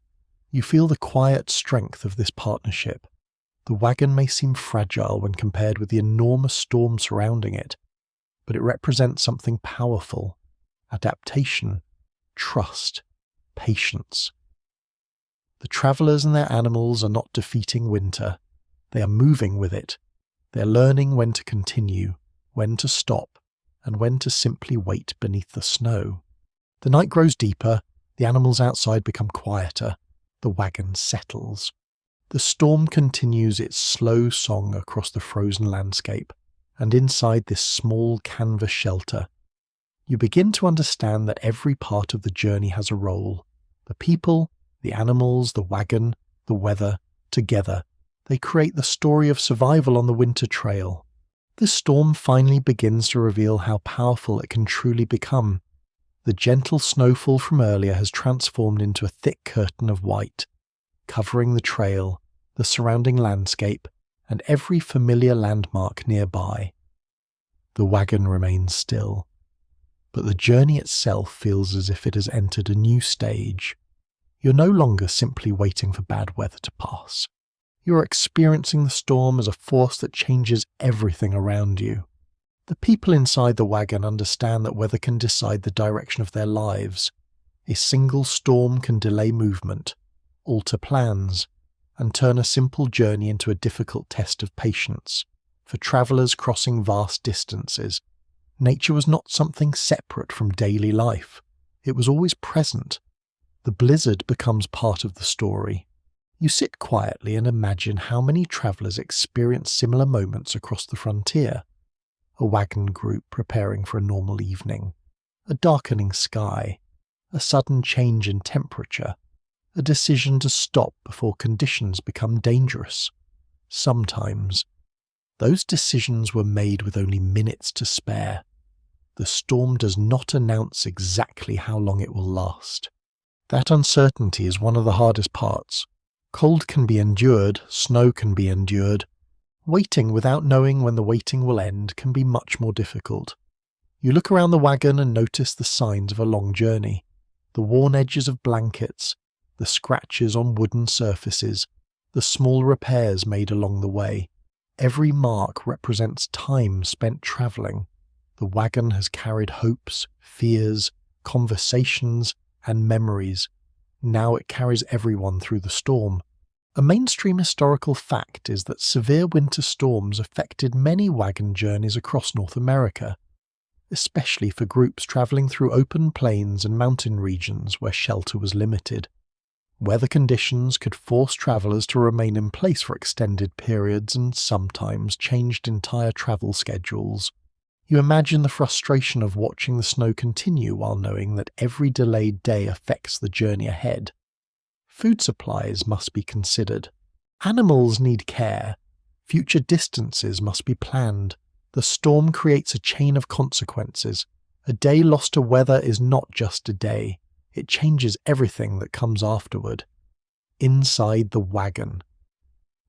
you feel the quiet strength of this partnership. The wagon may seem fragile when compared with the enormous storm surrounding it, but it represents something powerful: adaptation, trust, patience. The travellers and their animals are not defeating winter. They are moving with it. They are learning when to continue, when to stop, and when to simply wait beneath the snow. The night grows deeper, the animals outside become quieter, the wagon settles. The storm continues its slow song across the frozen landscape, and inside this small canvas shelter, you begin to understand that every part of the journey has a role. The people, the animals, the wagon, the weather, together, they create the story of survival on the winter trail. The storm finally begins to reveal how powerful it can truly become. The gentle snowfall from earlier has transformed into a thick curtain of white, covering the trail, the surrounding landscape, and every familiar landmark nearby. The wagon remains still, but the journey itself feels as if it has entered a new stage. You're no longer simply waiting for bad weather to pass. You are experiencing the storm as a force that changes everything around you. The people inside the wagon understand that weather can decide the direction of their lives. A single storm can delay movement, alter plans, and turn a simple journey into a difficult test of patience. For travellers crossing vast distances, nature was not something separate from daily life. It was always present. The blizzard becomes part of the story. You sit quietly and imagine how many travellers experience similar moments across the frontier. A wagon group preparing for a normal evening, a darkening sky, a sudden change in temperature, a decision to stop before conditions become dangerous. Sometimes, those decisions were made with only minutes to spare. The storm does not announce exactly how long it will last. That uncertainty is one of the hardest parts. Cold can be endured, snow can be endured. Waiting without knowing when the waiting will end can be much more difficult. You look around the wagon and notice the signs of a long journey. The worn edges of blankets, the scratches on wooden surfaces, the small repairs made along the way. Every mark represents time spent travelling. The wagon has carried hopes, fears, conversations, and memories. Now it carries everyone through the storm. A mainstream historical fact is that severe winter storms affected many wagon journeys across North America, especially for groups travelling through open plains and mountain regions where shelter was limited. Weather conditions could force travellers to remain in place for extended periods and sometimes changed entire travel schedules. You imagine the frustration of watching the snow continue while knowing that every delayed day affects the journey ahead. Food supplies must be considered. Animals need care. Future distances must be planned. The storm creates a chain of consequences. A day lost to weather is not just a day. It changes everything that comes afterward. Inside the wagon,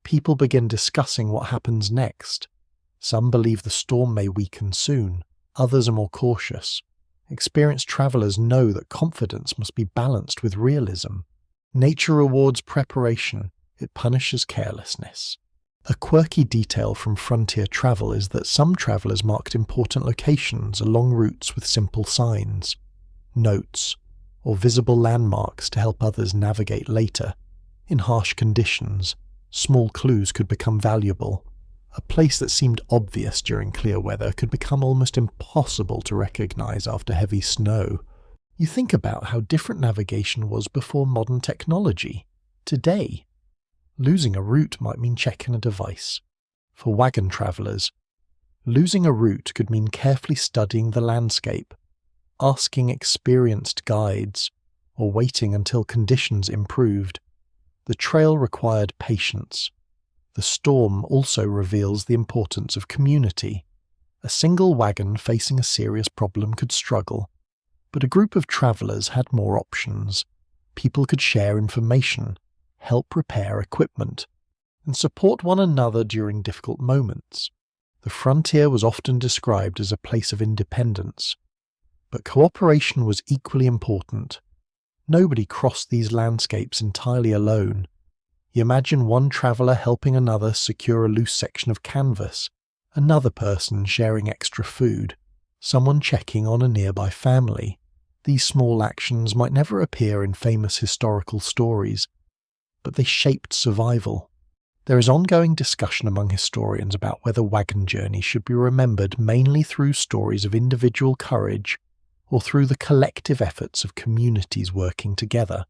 people begin discussing what happens next. Some believe the storm may weaken soon. Others are more cautious. Experienced travellers know that confidence must be balanced with realism. Nature rewards preparation. It punishes carelessness. A quirky detail from frontier travel is that some travellers marked important locations along routes with simple signs, notes, or visible landmarks to help others navigate later. In harsh conditions, small clues could become valuable. A place that seemed obvious during clear weather could become almost impossible to recognise after heavy snow. You think about how different navigation was before modern technology. Today, losing a route might mean checking a device. For wagon travellers, losing a route could mean carefully studying the landscape, asking experienced guides, or waiting until conditions improved. The trail required patience. The storm also reveals the importance of community. A single wagon facing a serious problem could struggle, but a group of travellers had more options. People could share information, help repair equipment, and support one another during difficult moments. The frontier was often described as a place of independence, but cooperation was equally important. Nobody crossed these landscapes entirely alone. You imagine one traveller helping another secure a loose section of canvas, another person sharing extra food, someone checking on a nearby family. These small actions might never appear in famous historical stories, but they shaped survival. There is ongoing discussion among historians about whether wagon journeys should be remembered mainly through stories of individual courage or through the collective efforts of communities working together.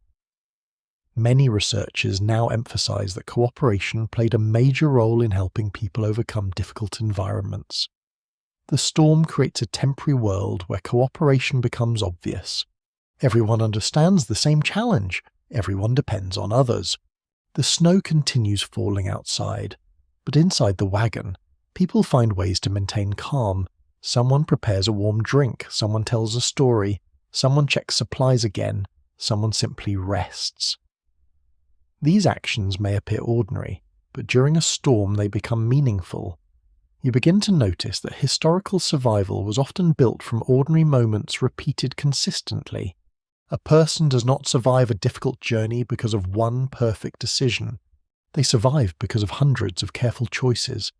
Many researchers now emphasize that cooperation played a major role in helping people overcome difficult environments. The storm creates a temporary world where cooperation becomes obvious. Everyone understands the same challenge. Everyone depends on others. The snow continues falling outside, but inside the wagon, people find ways to maintain calm. Someone prepares a warm drink, someone tells a story, someone checks supplies again, someone simply rests. These actions may appear ordinary, but during a storm they become meaningful. You begin to notice that historical survival was often built from ordinary moments repeated consistently. A person does not survive a difficult journey because of one perfect decision. They survive because of hundreds of careful choices.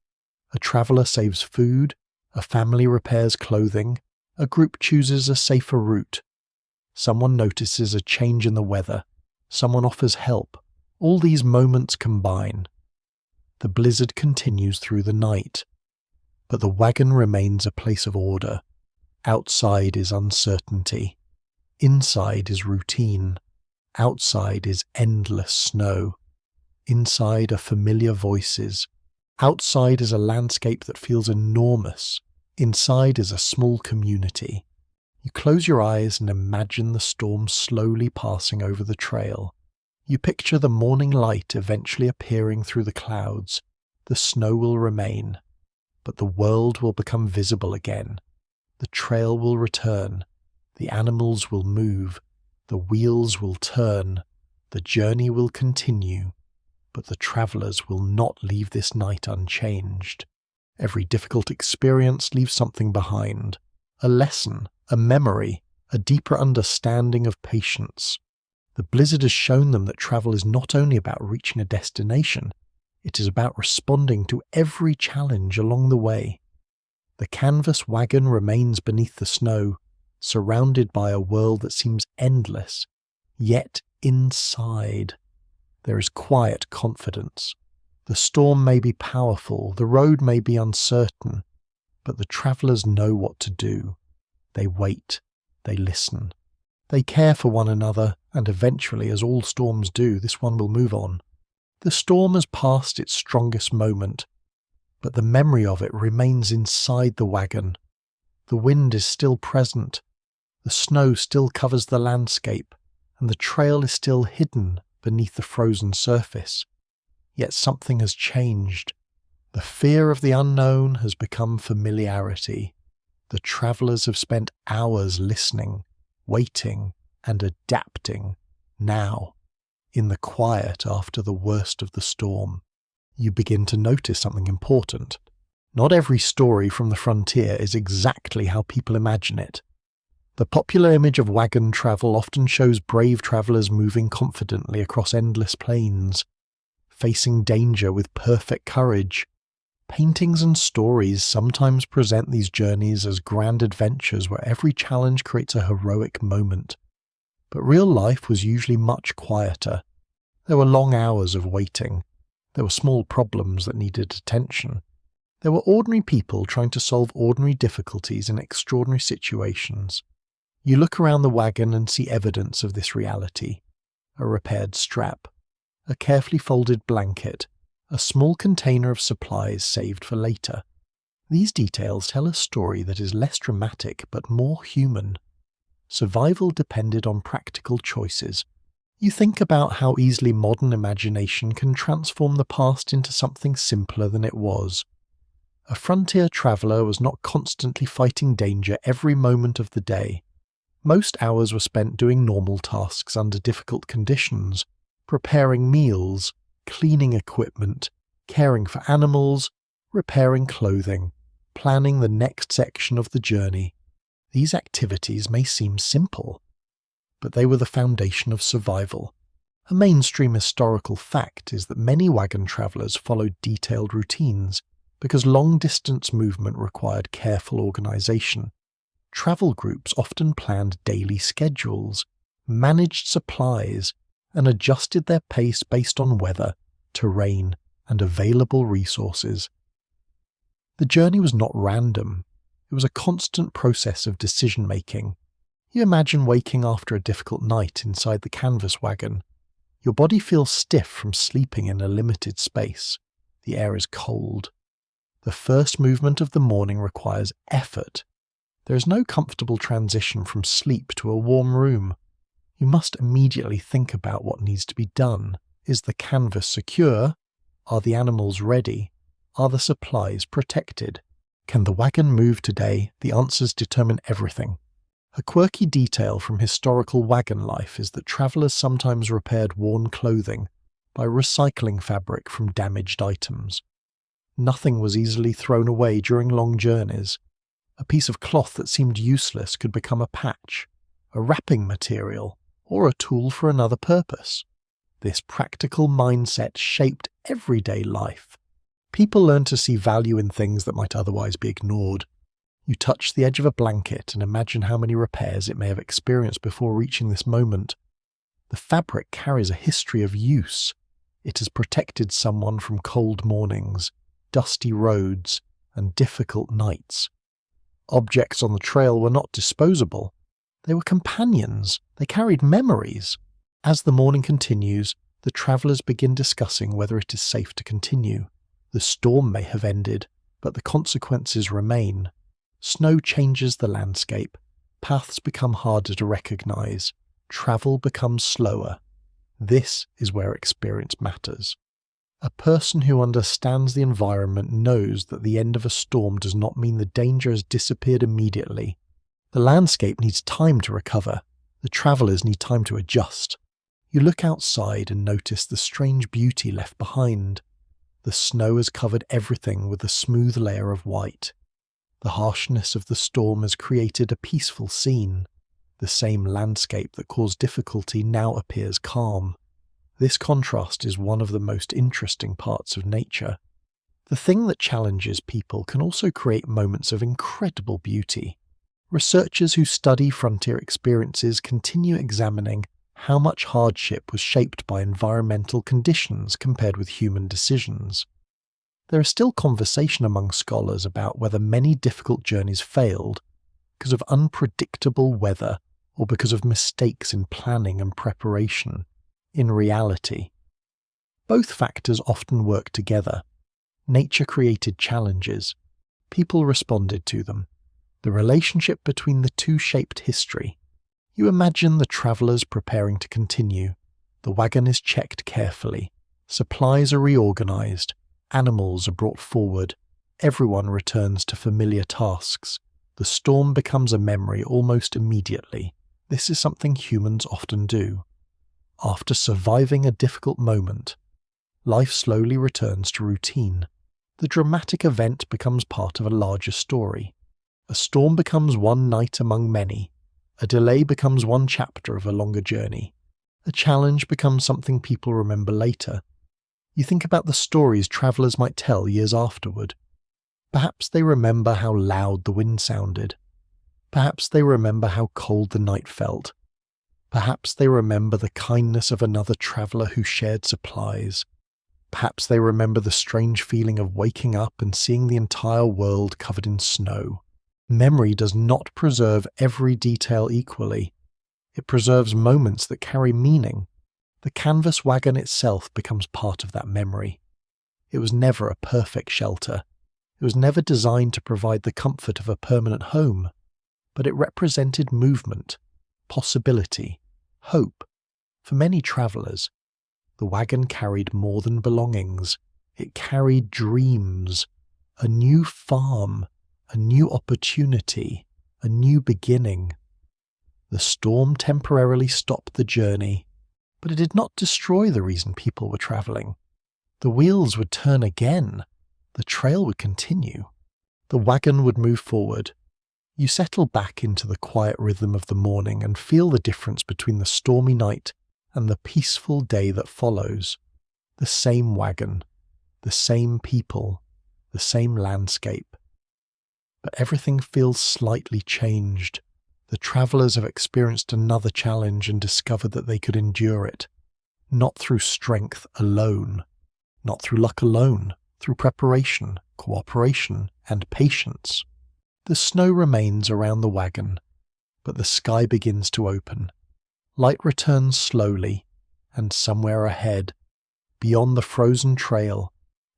A traveller saves food, a family repairs clothing, a group chooses a safer route. Someone notices a change in the weather, someone offers help. All these moments combine. The blizzard continues through the night, but the wagon remains a place of order. Outside is uncertainty. Inside is routine. Outside is endless snow. Inside are familiar voices. Outside is a landscape that feels enormous. Inside is a small community. You close your eyes and imagine the storm slowly passing over the trail. You picture the morning light eventually appearing through the clouds. The snow will remain, but the world will become visible again. The trail will return. The animals will move. The wheels will turn. The journey will continue. But the travellers will not leave this night unchanged. Every difficult experience leaves something behind. A lesson, a memory, a deeper understanding of patience. The blizzard has shown them that travel is not only about reaching a destination, it is about responding to every challenge along the way. The canvas wagon remains beneath the snow, surrounded by a world that seems endless, yet inside there is quiet confidence. The storm may be powerful, the road may be uncertain, but the travellers know what to do. They wait, they listen. They care for one another, and eventually, as all storms do, this one will move on. The storm has passed its strongest moment, but the memory of it remains inside the wagon. The wind is still present, the snow still covers the landscape, and the trail is still hidden beneath the frozen surface. Yet something has changed. The fear of the unknown has become familiarity. The travellers have spent hours listening, waiting, and adapting. Now, in the quiet after the worst of the storm, you begin to notice something important. Not every story from the frontier is exactly how people imagine it. The popular image of wagon travel often shows brave travellers moving confidently across endless plains, facing danger with perfect courage. Paintings and stories sometimes present these journeys as grand adventures where every challenge creates a heroic moment. But real life was usually much quieter. There were long hours of waiting. There were small problems that needed attention. There were ordinary people trying to solve ordinary difficulties in extraordinary situations. You look around the wagon and see evidence of this reality. A repaired strap, a carefully folded blanket, a small container of supplies saved for later. These details tell a story that is less dramatic but more human. Survival depended on practical choices. You think about how easily modern imagination can transform the past into something simpler than it was. A frontier traveller was not constantly fighting danger every moment of the day. Most hours were spent doing normal tasks under difficult conditions, preparing meals, cleaning equipment, caring for animals, repairing clothing, planning the next section of the journey. These activities may seem simple, but they were the foundation of survival. A mainstream historical fact is that many wagon travellers followed detailed routines because long-distance movement required careful organisation. Travel groups often planned daily schedules, managed supplies, and adjusted their pace based on weather, terrain, and available resources. The journey was not random. It was a constant process of decision-making. You imagine waking after a difficult night inside the canvas wagon. Your body feels stiff from sleeping in a limited space. The air is cold. The first movement of the morning requires effort. There is no comfortable transition from sleep to a warm room. You must immediately think about what needs to be done. Is the canvas secure? Are the animals ready? Are the supplies protected? Can the wagon move today? The answers determine everything. A quirky detail from historical wagon life is that travellers sometimes repaired worn clothing by recycling fabric from damaged items. Nothing was easily thrown away during long journeys. A piece of cloth that seemed useless could become a patch, a wrapping material, or a tool for another purpose. This practical mindset shaped everyday life. People learn to see value in things that might otherwise be ignored. You touch the edge of a blanket and imagine how many repairs it may have experienced before reaching this moment. The fabric carries a history of use. It has protected someone from cold mornings, dusty roads, and difficult nights. Objects on the trail were not disposable. They were companions. They carried memories. As the morning continues, the travellers begin discussing whether it is safe to continue. The storm may have ended, but the consequences remain. Snow changes the landscape. Paths become harder to recognise. Travel becomes slower. This is where experience matters. A person who understands the environment knows that the end of a storm does not mean the danger has disappeared immediately. The landscape needs time to recover. The travellers need time to adjust. You look outside and notice the strange beauty left behind. The snow has covered everything with a smooth layer of white. The harshness of the storm has created a peaceful scene. The same landscape that caused difficulty now appears calm. This contrast is one of the most interesting parts of nature. The thing that challenges people can also create moments of incredible beauty. Researchers who study frontier experiences continue examining how much hardship was shaped by environmental conditions compared with human decisions. There is still conversation among scholars about whether many difficult journeys failed because of unpredictable weather or because of mistakes in planning and preparation. In reality, both factors often work together. Nature created challenges. People responded to them. The relationship between the two shaped history. You imagine the travellers preparing to continue. The wagon is checked carefully. Supplies are reorganised. Animals are brought forward. Everyone returns to familiar tasks. The storm becomes a memory almost immediately. This is something humans often do. After surviving a difficult moment, life slowly returns to routine. The dramatic event becomes part of a larger story. A storm becomes one night among many. A delay becomes one chapter of a longer journey. A challenge becomes something people remember later. You think about the stories travellers might tell years afterward. Perhaps they remember how loud the wind sounded. Perhaps they remember how cold the night felt. Perhaps they remember the kindness of another traveller who shared supplies. Perhaps they remember the strange feeling of waking up and seeing the entire world covered in snow. Memory does not preserve every detail equally. It preserves moments that carry meaning. The canvas wagon itself becomes part of that memory. It was never a perfect shelter. It was never designed to provide the comfort of a permanent home. But it represented movement, possibility, hope. For many travellers, the wagon carried more than belongings. It carried dreams, a new farm, a new opportunity, a new beginning. The storm temporarily stopped the journey, but it did not destroy the reason people were travelling. The wheels would turn again. The trail would continue. The wagon would move forward. You settle back into the quiet rhythm of the morning and feel the difference between the stormy night and the peaceful day that follows. The same wagon, the same people, the same landscape. But everything feels slightly changed. The travellers have experienced another challenge and discovered that they could endure it. Not through strength alone, not through luck alone, through preparation, cooperation, and patience. The snow remains around the wagon, but the sky begins to open. Light returns slowly, and somewhere ahead, beyond the frozen trail,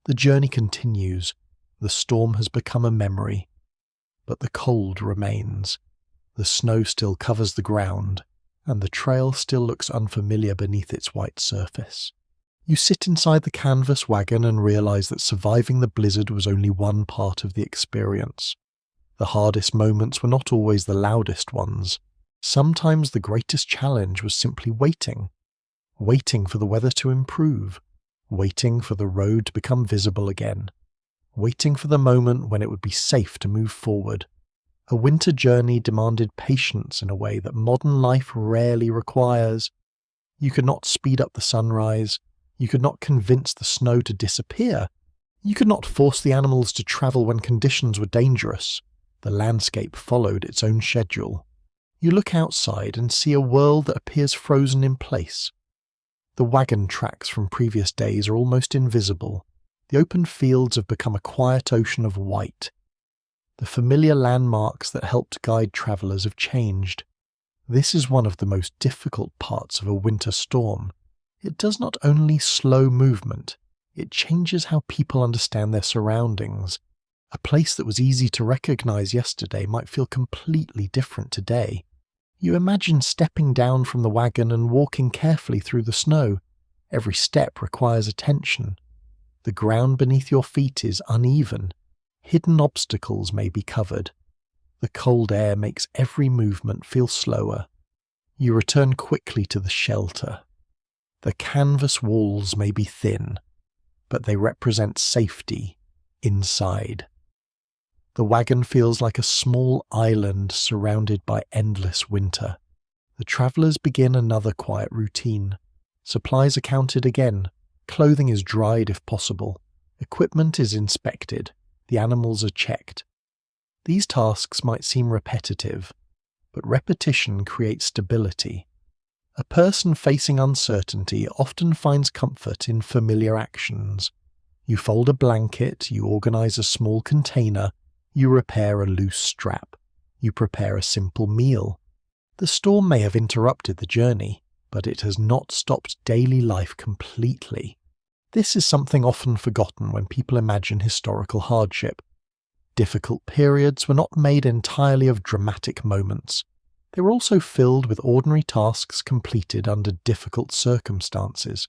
the journey continues. The storm has become a memory, but the cold remains. The snow still covers the ground, and the trail still looks unfamiliar beneath its white surface. You sit inside the canvas wagon and realize that surviving the blizzard was only one part of the experience. The hardest moments were not always the loudest ones. Sometimes the greatest challenge was simply waiting for the weather to improve, waiting for the road to become visible again, waiting for the moment when it would be safe to move forward. A winter journey demanded patience in a way that modern life rarely requires. You could not speed up the sunrise. You could not convince the snow to disappear. You could not force the animals to travel when conditions were dangerous. The landscape followed its own schedule. You look outside and see a world that appears frozen in place. The wagon tracks from previous days are almost invisible. The open fields have become a quiet ocean of white. The familiar landmarks that helped guide travellers have changed. This is one of the most difficult parts of a winter storm. It does not only slow movement, it changes how people understand their surroundings. A place that was easy to recognise yesterday might feel completely different today. You imagine stepping down from the wagon and walking carefully through the snow. Every step requires attention. The ground beneath your feet is uneven. Hidden obstacles may be covered. The cold air makes every movement feel slower. You return quickly to the shelter. The canvas walls may be thin, but they represent safety inside. The wagon feels like a small island surrounded by endless winter. The travellers begin another quiet routine. Supplies are counted again. Clothing is dried if possible. Equipment is inspected. The animals are checked. These tasks might seem repetitive, but repetition creates stability. A person facing uncertainty often finds comfort in familiar actions. You fold a blanket, you organize a small container, you repair a loose strap, you prepare a simple meal. The storm may have interrupted the journey, but it has not stopped daily life completely. This is something often forgotten when people imagine historical hardship. Difficult periods were not made entirely of dramatic moments. They were also filled with ordinary tasks completed under difficult circumstances.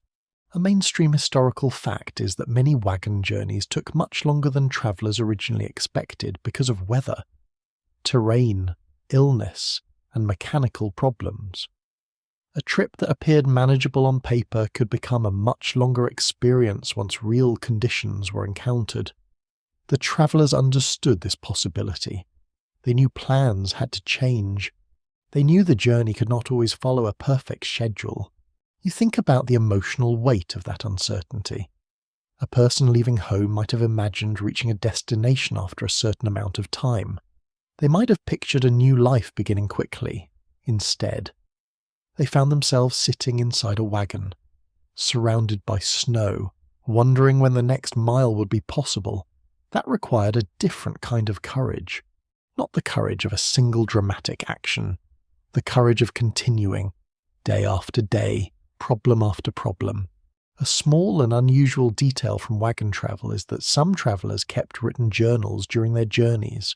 A mainstream historical fact is that many wagon journeys took much longer than travellers originally expected because of weather, terrain, illness, and mechanical problems. A trip that appeared manageable on paper could become a much longer experience once real conditions were encountered. The travellers understood this possibility. They knew plans had to change. They knew the journey could not always follow a perfect schedule. You think about the emotional weight of that uncertainty. A person leaving home might have imagined reaching a destination after a certain amount of time. They might have pictured a new life beginning quickly. Instead, they found themselves sitting inside a wagon, surrounded by snow, wondering when the next mile would be possible. That required a different kind of courage. Not the courage of a single dramatic action, the courage of continuing, day after day, problem after problem. A small and unusual detail from wagon travel is that some travellers kept written journals during their journeys,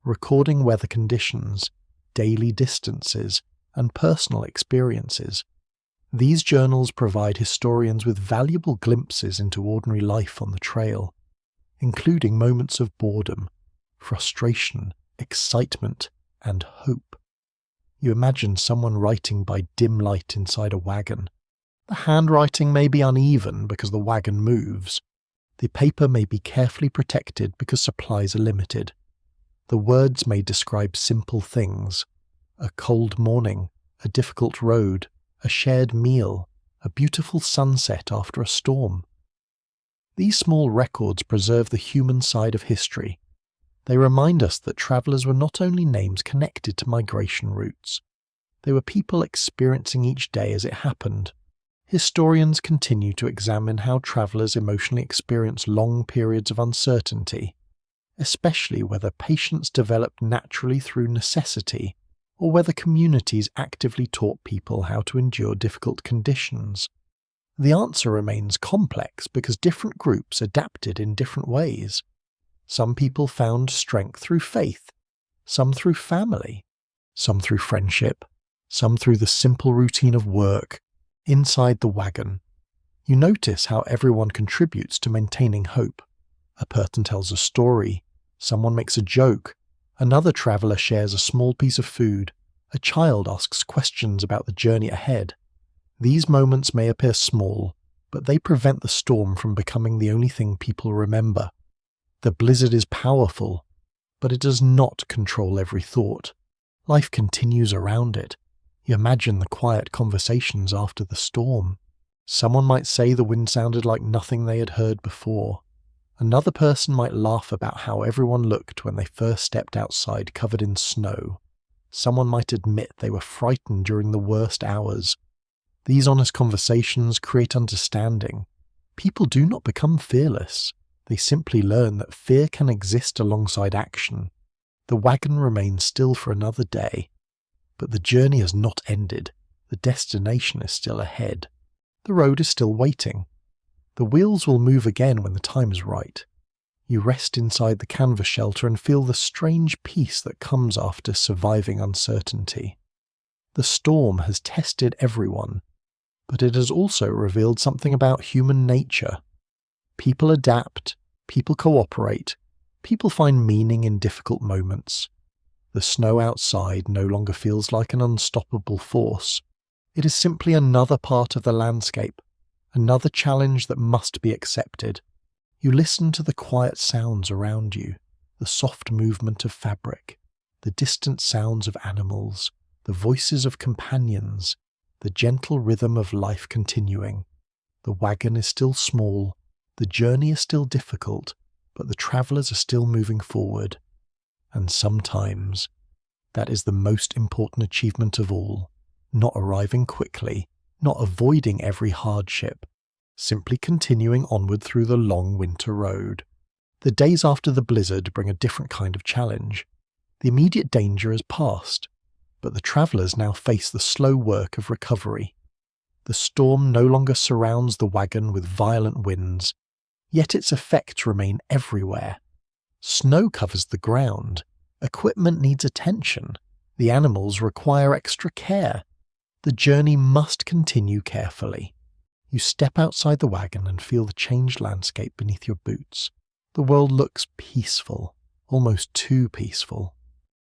recording weather conditions, daily distances, and personal experiences. These journals provide historians with valuable glimpses into ordinary life on the trail, including moments of boredom, frustration, excitement, and hope. You imagine someone writing by dim light inside a wagon. The handwriting may be uneven because the wagon moves. The paper may be carefully protected because supplies are limited. The words may describe simple things: a cold morning, a difficult road, a shared meal, a beautiful sunset after a storm. These small records preserve the human side of history. They remind us that travellers were not only names connected to migration routes. They were people experiencing each day as it happened. Historians continue to examine how travellers emotionally experience long periods of uncertainty, especially whether patience developed naturally through necessity, or whether communities actively taught people how to endure difficult conditions. The answer remains complex because different groups adapted in different ways. Some people found strength through faith, some through family, some through friendship, some through the simple routine of work. Inside the wagon, you notice how everyone contributes to maintaining hope. A person tells a story, someone makes a joke, another traveller shares a small piece of food, a child asks questions about the journey ahead. These moments may appear small, but they prevent the storm from becoming the only thing people remember. The blizzard is powerful, but it does not control every thought. Life continues around it. You imagine the quiet conversations after the storm. Someone might say the wind sounded like nothing they had heard before. Another person might laugh about how everyone looked when they first stepped outside covered in snow. Someone might admit they were frightened during the worst hours. These honest conversations create understanding. People do not become fearless. They simply learn that fear can exist alongside action. The wagon remains still for another day. But the journey has not ended. The destination is still ahead. The road is still waiting. The wheels will move again when the time is right. You rest inside the canvas shelter and feel the strange peace that comes after surviving uncertainty. The storm has tested everyone, but it has also revealed something about human nature. People adapt, people cooperate, people find meaning in difficult moments. The snow outside no longer feels like an unstoppable force. It is simply another part of the landscape, another challenge that must be accepted. You listen to the quiet sounds around you, the soft movement of fabric, the distant sounds of animals, the voices of companions, the gentle rhythm of life continuing. The wagon is still small, the journey is still difficult, but the travellers are still moving forward. And sometimes, that is the most important achievement of all. Not arriving quickly, not avoiding every hardship, simply continuing onward through the long winter road. The days after the blizzard bring a different kind of challenge. The immediate danger is past, but the travellers now face the slow work of recovery. The storm no longer surrounds the wagon with violent winds, yet its effects remain everywhere. Snow covers the ground, equipment needs attention, the animals require extra care. The journey must continue carefully. You step outside the wagon and feel the changed landscape beneath your boots. The world looks peaceful, almost too peaceful.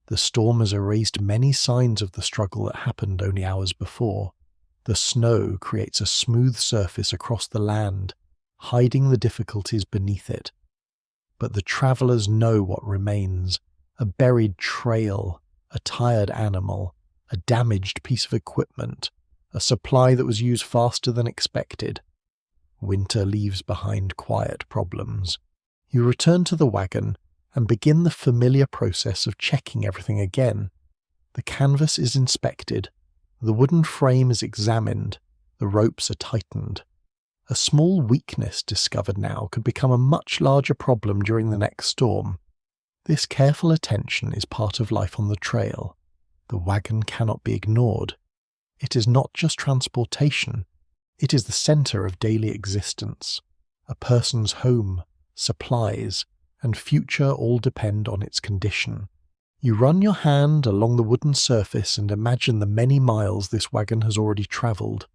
The storm has erased many signs of the struggle that happened only hours before. The snow creates a smooth surface across the land, hiding the difficulties beneath it. But the travellers know what remains: a buried trail, a tired animal, a damaged piece of equipment, a supply that was used faster than expected. Winter leaves behind quiet problems. You return to the wagon and begin the familiar process of checking everything again. The canvas is inspected, the wooden frame is examined, the ropes are tightened. A small weakness discovered now could become a much larger problem during the next storm. This careful attention is part of life on the trail. The wagon cannot be ignored. It is not just transportation, it is the centre of daily existence. A person's home, supplies, and future all depend on its condition. You run your hand along the wooden surface and imagine the many miles this wagon has already travelled.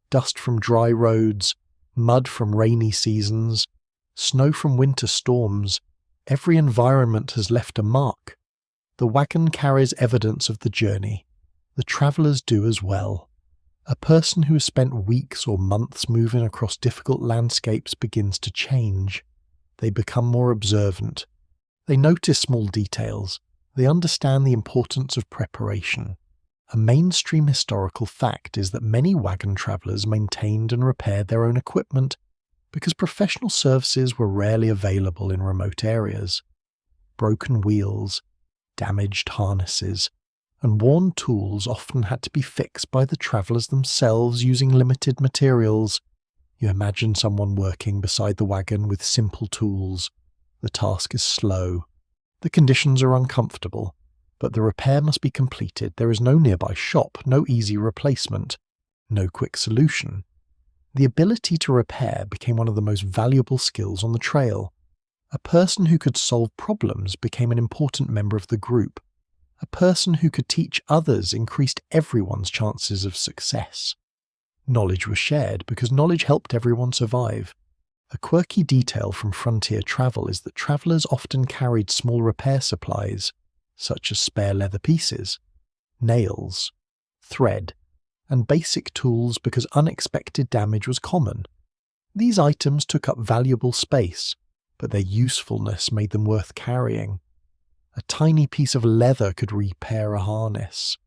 Dust from dry roads, mud from rainy seasons, snow from winter storms. Every environment has left a mark. The wagon carries evidence of the journey. The travellers do as well. A person who has spent weeks or months moving across difficult landscapes begins to change. They become more observant. They notice small details. They understand the importance of preparation. A mainstream historical fact is that many wagon travellers maintained and repaired their own equipment because professional services were rarely available in remote areas. Broken wheels, damaged harnesses, and worn tools often had to be fixed by the travellers themselves using limited materials. You imagine someone working beside the wagon with simple tools. The task is slow. The conditions are uncomfortable, but the repair must be completed. There is no nearby shop, no easy replacement, no quick solution. The ability to repair became one of the most valuable skills on the trail. A person who could solve problems became an important member of the group. A person who could teach others increased everyone's chances of success. Knowledge was shared because knowledge helped everyone survive. A quirky detail from frontier travel is that travellers often carried small repair supplies, such as spare leather pieces, nails, thread, and basic tools because unexpected damage was common. These items took up valuable space, but their usefulness made them worth carrying. A tiny piece of leather could repair a harness.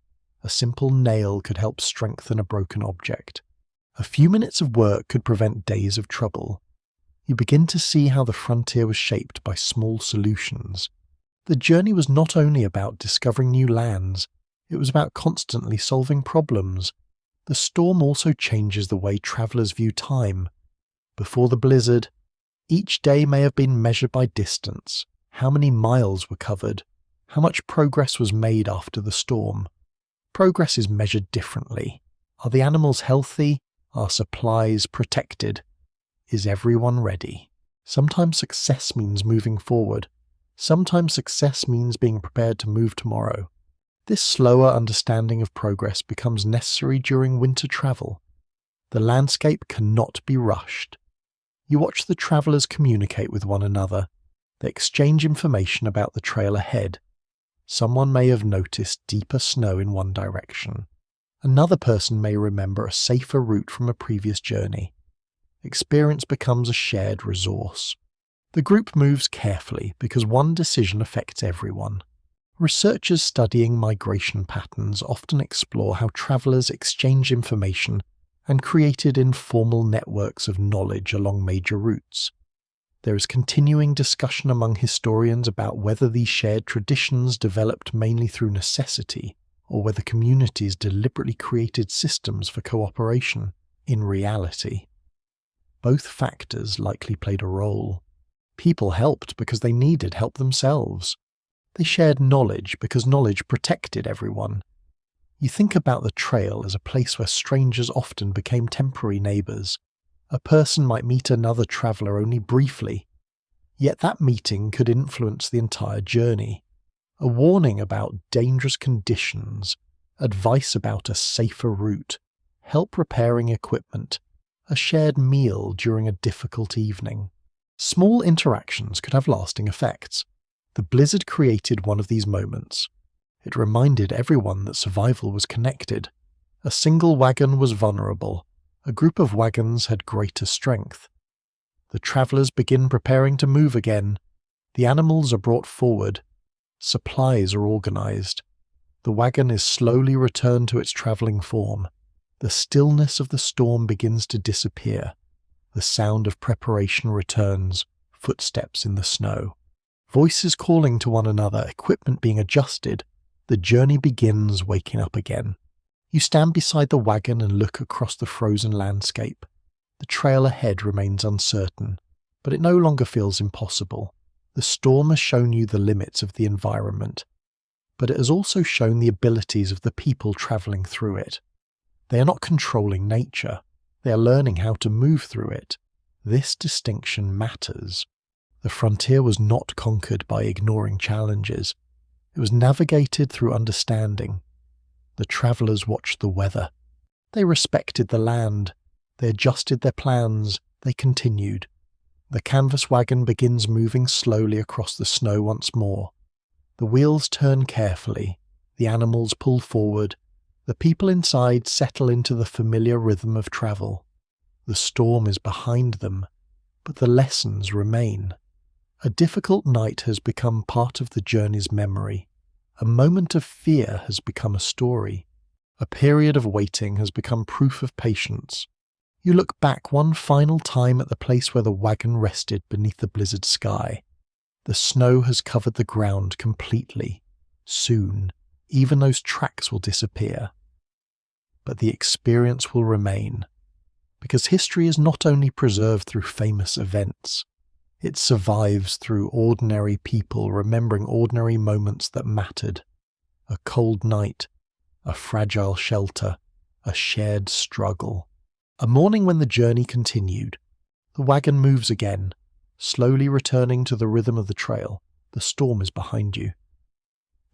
A simple nail could help strengthen a broken object. A few minutes of work could prevent days of trouble. You begin to see how the frontier was shaped by small solutions. The journey was not only about discovering new lands, it was about constantly solving problems. The storm also changes the way travellers view time. Before the blizzard, each day may have been measured by distance, how many miles were covered, how much progress was made after the storm. Progress is measured differently. Are the animals healthy? Are supplies protected? Is everyone ready? Sometimes success means moving forward. Sometimes success means being prepared to move tomorrow. This slower understanding of progress becomes necessary during winter travel. The landscape cannot be rushed. You watch the travellers communicate with one another. They exchange information about the trail ahead. Someone may have noticed deeper snow in one direction. Another person may remember a safer route from a previous journey. Experience becomes a shared resource. The group moves carefully because one decision affects everyone. Researchers studying migration patterns often explore how travellers exchange information and created informal networks of knowledge along major routes. There is continuing discussion among historians about whether these shared traditions developed mainly through necessity or whether communities deliberately created systems for cooperation. In reality, both factors likely played a role. People helped because they needed help themselves. They shared knowledge because knowledge protected everyone. You think about the trail as a place where strangers often became temporary neighbours. A person might meet another traveller only briefly, yet that meeting could influence the entire journey. A warning about dangerous conditions, advice about a safer route, help repairing equipment, a shared meal during a difficult evening. Small interactions could have lasting effects. The blizzard created one of these moments. It reminded everyone that survival was connected. A single wagon was vulnerable. A group of wagons had greater strength. The travellers begin preparing to move again. The animals are brought forward. Supplies are organised. The wagon is slowly returned to its travelling form. The stillness of the storm begins to disappear. The sound of preparation returns, footsteps in the snow. Voices calling to one another, equipment being adjusted. The journey begins waking up again. You stand beside the wagon and look across the frozen landscape. The trail ahead remains uncertain, but it no longer feels impossible. The storm has shown you the limits of the environment, but it has also shown the abilities of the people travelling through it. They are not controlling nature, they are learning how to move through it. This distinction matters. The frontier was not conquered by ignoring challenges. It was navigated through understanding. The travellers watched the weather. They respected the land. They adjusted their plans. They continued. The canvas wagon begins moving slowly across the snow once more. The wheels turn carefully. The animals pull forward. The people inside settle into the familiar rhythm of travel. The storm is behind them, but the lessons remain. A difficult night has become part of the journey's memory. A moment of fear has become a story. A period of waiting has become proof of patience. You look back one final time at the place where the wagon rested beneath the blizzard sky. The snow has covered the ground completely. Soon, even those tracks will disappear. But the experience will remain, because history is not only preserved through famous events, it survives through ordinary people remembering ordinary moments that mattered. A cold night, a fragile shelter, a shared struggle. A morning when the journey continued. The wagon moves again, slowly returning to the rhythm of the trail. The storm is behind you.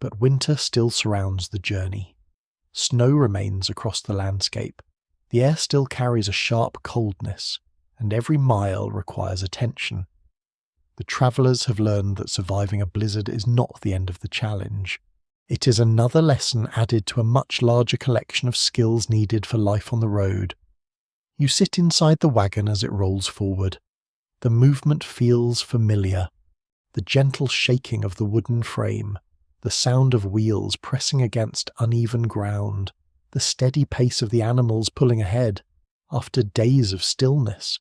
But winter still surrounds the journey. Snow remains across the landscape. The air still carries a sharp coldness, and every mile requires attention. The travellers have learned that surviving a blizzard is not the end of the challenge. It is another lesson added to a much larger collection of skills needed for life on the road. You sit inside the wagon as it rolls forward. The movement feels familiar. The gentle shaking of the wooden frame, the sound of wheels pressing against uneven ground, the steady pace of the animals pulling ahead. after days of stillness.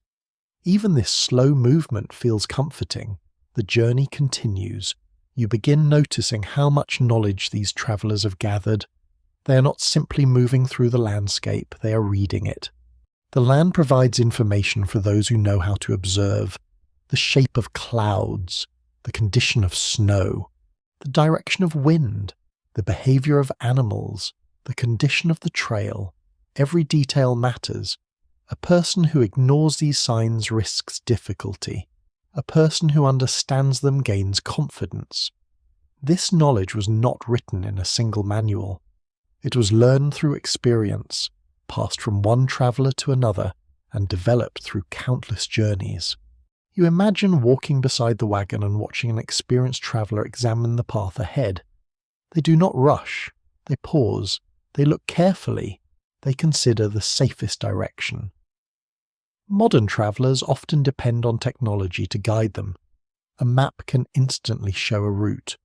Even this slow movement feels comforting. The journey continues. You begin noticing how much knowledge these travellers have gathered. They are not simply moving through the landscape, they are reading it. The land provides information for those who know how to observe. The shape of clouds, the condition of snow, the direction of wind, the behaviour of animals, the condition of the trail. Every detail matters. A person who ignores these signs risks difficulty. A person who understands them gains confidence. This knowledge was not written in a single manual. It was learned through experience, passed from one traveller to another, and developed through countless journeys. You imagine walking beside the wagon and watching an experienced traveller examine the path ahead. They do not rush, they pause, they look carefully, they consider the safest direction. Modern travellers often depend on technology to guide them. A map can instantly show a route.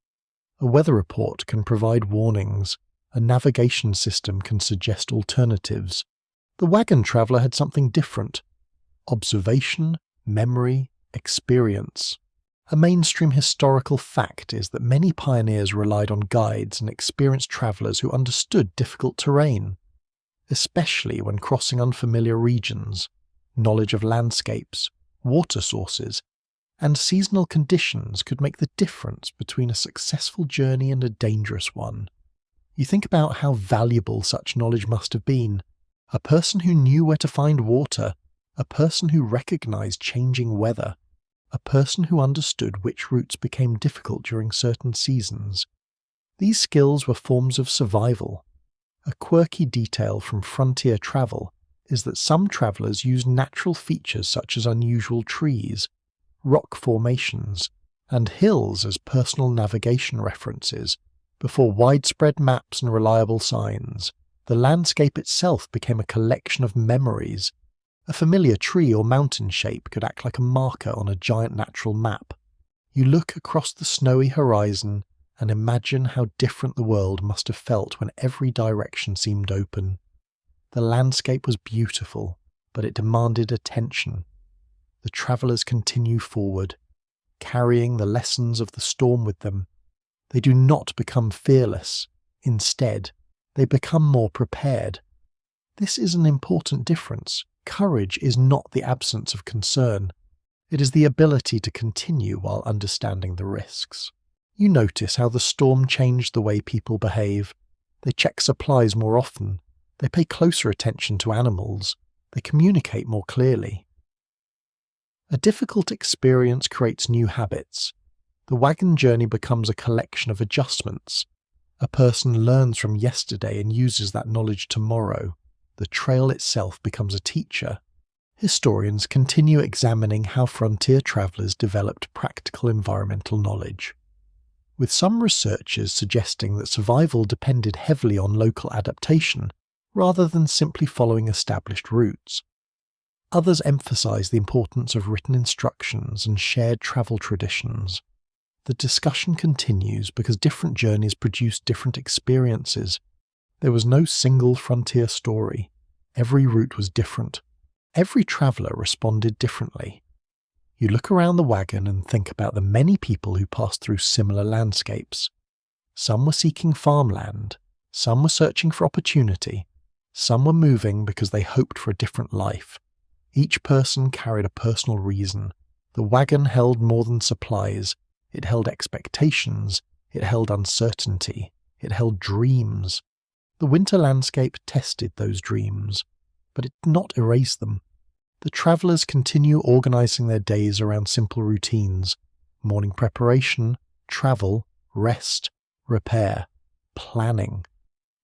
A weather report can provide warnings. A navigation system can suggest alternatives. The wagon traveller had something different. Observation, memory, experience. A mainstream historical fact is that many pioneers relied on guides and experienced travellers who understood difficult terrain, especially when crossing unfamiliar regions. Knowledge of landscapes, water sources, and seasonal conditions could make the difference between a successful journey and a dangerous one. You think about how valuable such knowledge must have been. A person who knew where to find water, a person who recognized changing weather, a person who understood which routes became difficult during certain seasons. These skills were forms of survival. A quirky detail from frontier travel is that some travellers used natural features such as unusual trees, rock formations, and hills as personal navigation references. Before widespread maps and reliable signs, the landscape itself became a collection of memories. A familiar tree or mountain shape could act like a marker on a giant natural map. You look across the snowy horizon and imagine how different the world must have felt when every direction seemed open. The landscape was beautiful, but it demanded attention. The travellers continue forward, carrying the lessons of the storm with them. They do not become fearless. Instead, they become more prepared. This is an important difference. Courage is not the absence of concern. It is the ability to continue while understanding the risks. You notice how the storm changed the way people behave. They check supplies more often. They pay closer attention to animals. They communicate more clearly. A difficult experience creates new habits. The wagon journey becomes a collection of adjustments. A person learns from yesterday and uses that knowledge tomorrow. The trail itself becomes a teacher. Historians continue examining how frontier travellers developed practical environmental knowledge, with some researchers suggesting that survival depended heavily on local adaptation rather than simply following established routes. Others emphasize the importance of written instructions and shared travel traditions. The discussion continues because different journeys produce different experiences. There was no single frontier story. Every route was different. Every traveller responded differently. You look around the wagon and think about the many people who passed through similar landscapes. Some were seeking farmland, some were searching for opportunity, some were moving because they hoped for a different life. Each person carried a personal reason. The wagon held more than supplies. It held expectations. It held uncertainty. It held dreams. The winter landscape tested those dreams, but it did not erase them. The travellers continue organising their days around simple routines: morning preparation, travel, rest, repair, planning.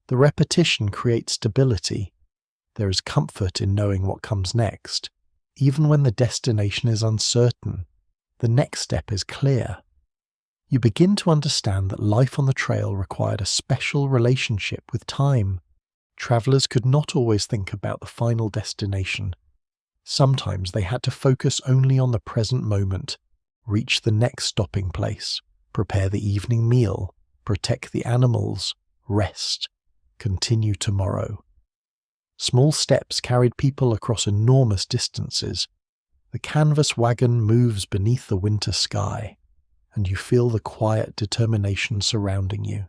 The repetition creates stability. There is comfort in knowing what comes next. Even when the destination is uncertain, the next step is clear. You begin to understand that life on the trail required a special relationship with time. Travellers could not always think about the final destination. Sometimes they had to focus only on the present moment, reach the next stopping place, prepare the evening meal, protect the animals, rest, continue tomorrow. Small steps carried people across enormous distances. The canvas wagon moves beneath the winter sky, and you feel the quiet determination surrounding you.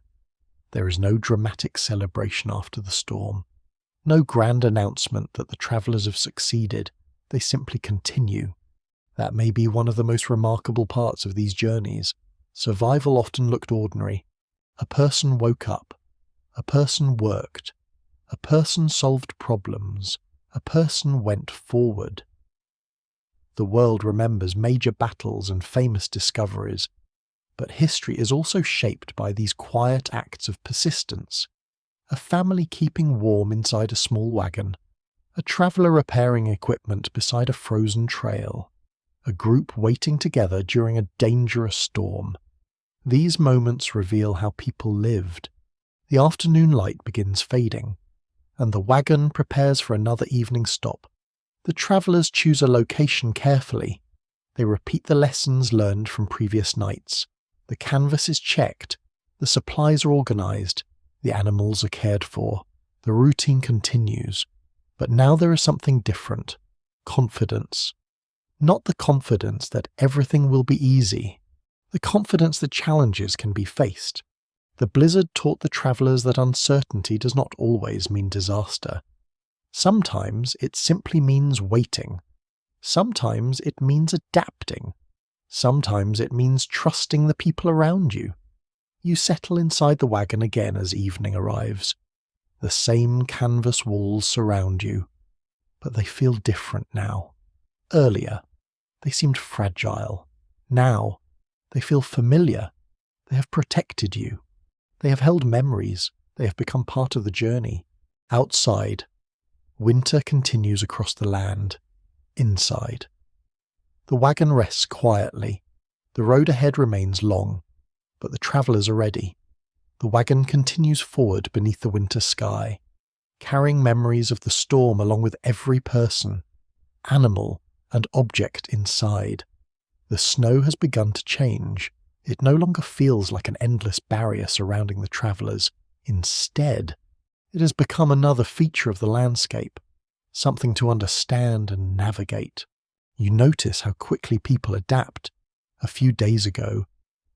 There is no dramatic celebration after the storm, no grand announcement that the travellers have succeeded. They simply continue. That may be one of the most remarkable parts of these journeys. Survival often looked ordinary. A person woke up. A person worked. A person solved problems. A person went forward. The world remembers major battles and famous discoveries, but history is also shaped by these quiet acts of persistence. A family keeping warm inside a small wagon. A traveller repairing equipment beside a frozen trail. A group waiting together during a dangerous storm. These moments reveal how people lived. The afternoon light begins fading, and the wagon prepares for another evening stop. The travellers choose a location carefully. They repeat the lessons learned from previous nights. The canvas is checked. The supplies are organised. The animals are cared for. The routine continues. But now there is something different. Confidence. Not the confidence that everything will be easy. The confidence that challenges can be faced. The blizzard taught the travellers that uncertainty does not always mean disaster. Sometimes it simply means waiting. Sometimes it means adapting. Sometimes it means trusting the people around you. You settle inside the wagon again as evening arrives. The same canvas walls surround you, but they feel different now. Earlier, they seemed fragile. Now, they feel familiar. They have protected you. They have held memories. They have become part of the journey. Outside, winter continues across the land. Inside, the wagon rests quietly. The road ahead remains long, but the travellers are ready. The wagon continues forward beneath the winter sky, carrying memories of the storm along with every person, animal, and object inside. The snow has begun to change. It no longer feels like an endless barrier surrounding the travellers. Instead, it has become another feature of the landscape, something to understand and navigate. You notice how quickly people adapt. A few days ago,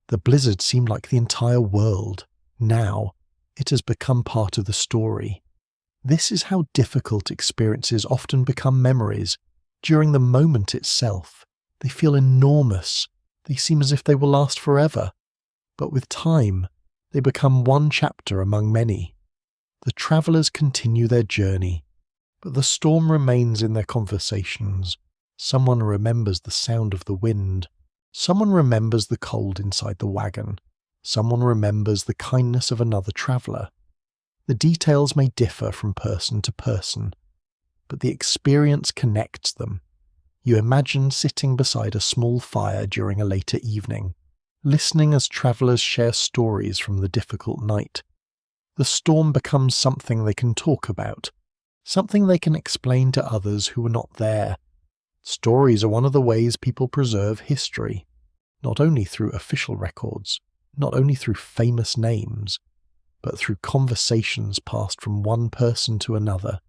the blizzard seemed like the entire world. Now, it has become part of the story. This is how difficult experiences often become memories. During the moment itself, they feel enormous. They seem as if they will last forever. But with time, they become one chapter among many. The travellers continue their journey, but the storm remains in their conversations. Someone remembers the sound of the wind. Someone remembers the cold inside the wagon. Someone remembers the kindness of another traveller. The details may differ from person to person, but the experience connects them. You imagine sitting beside a small fire during a later evening, listening as travellers share stories from the difficult night. The storm becomes something they can talk about, something they can explain to others who were not there. Stories are one of the ways people preserve history, not only through official records, not only through famous names, but through conversations passed from one person to another.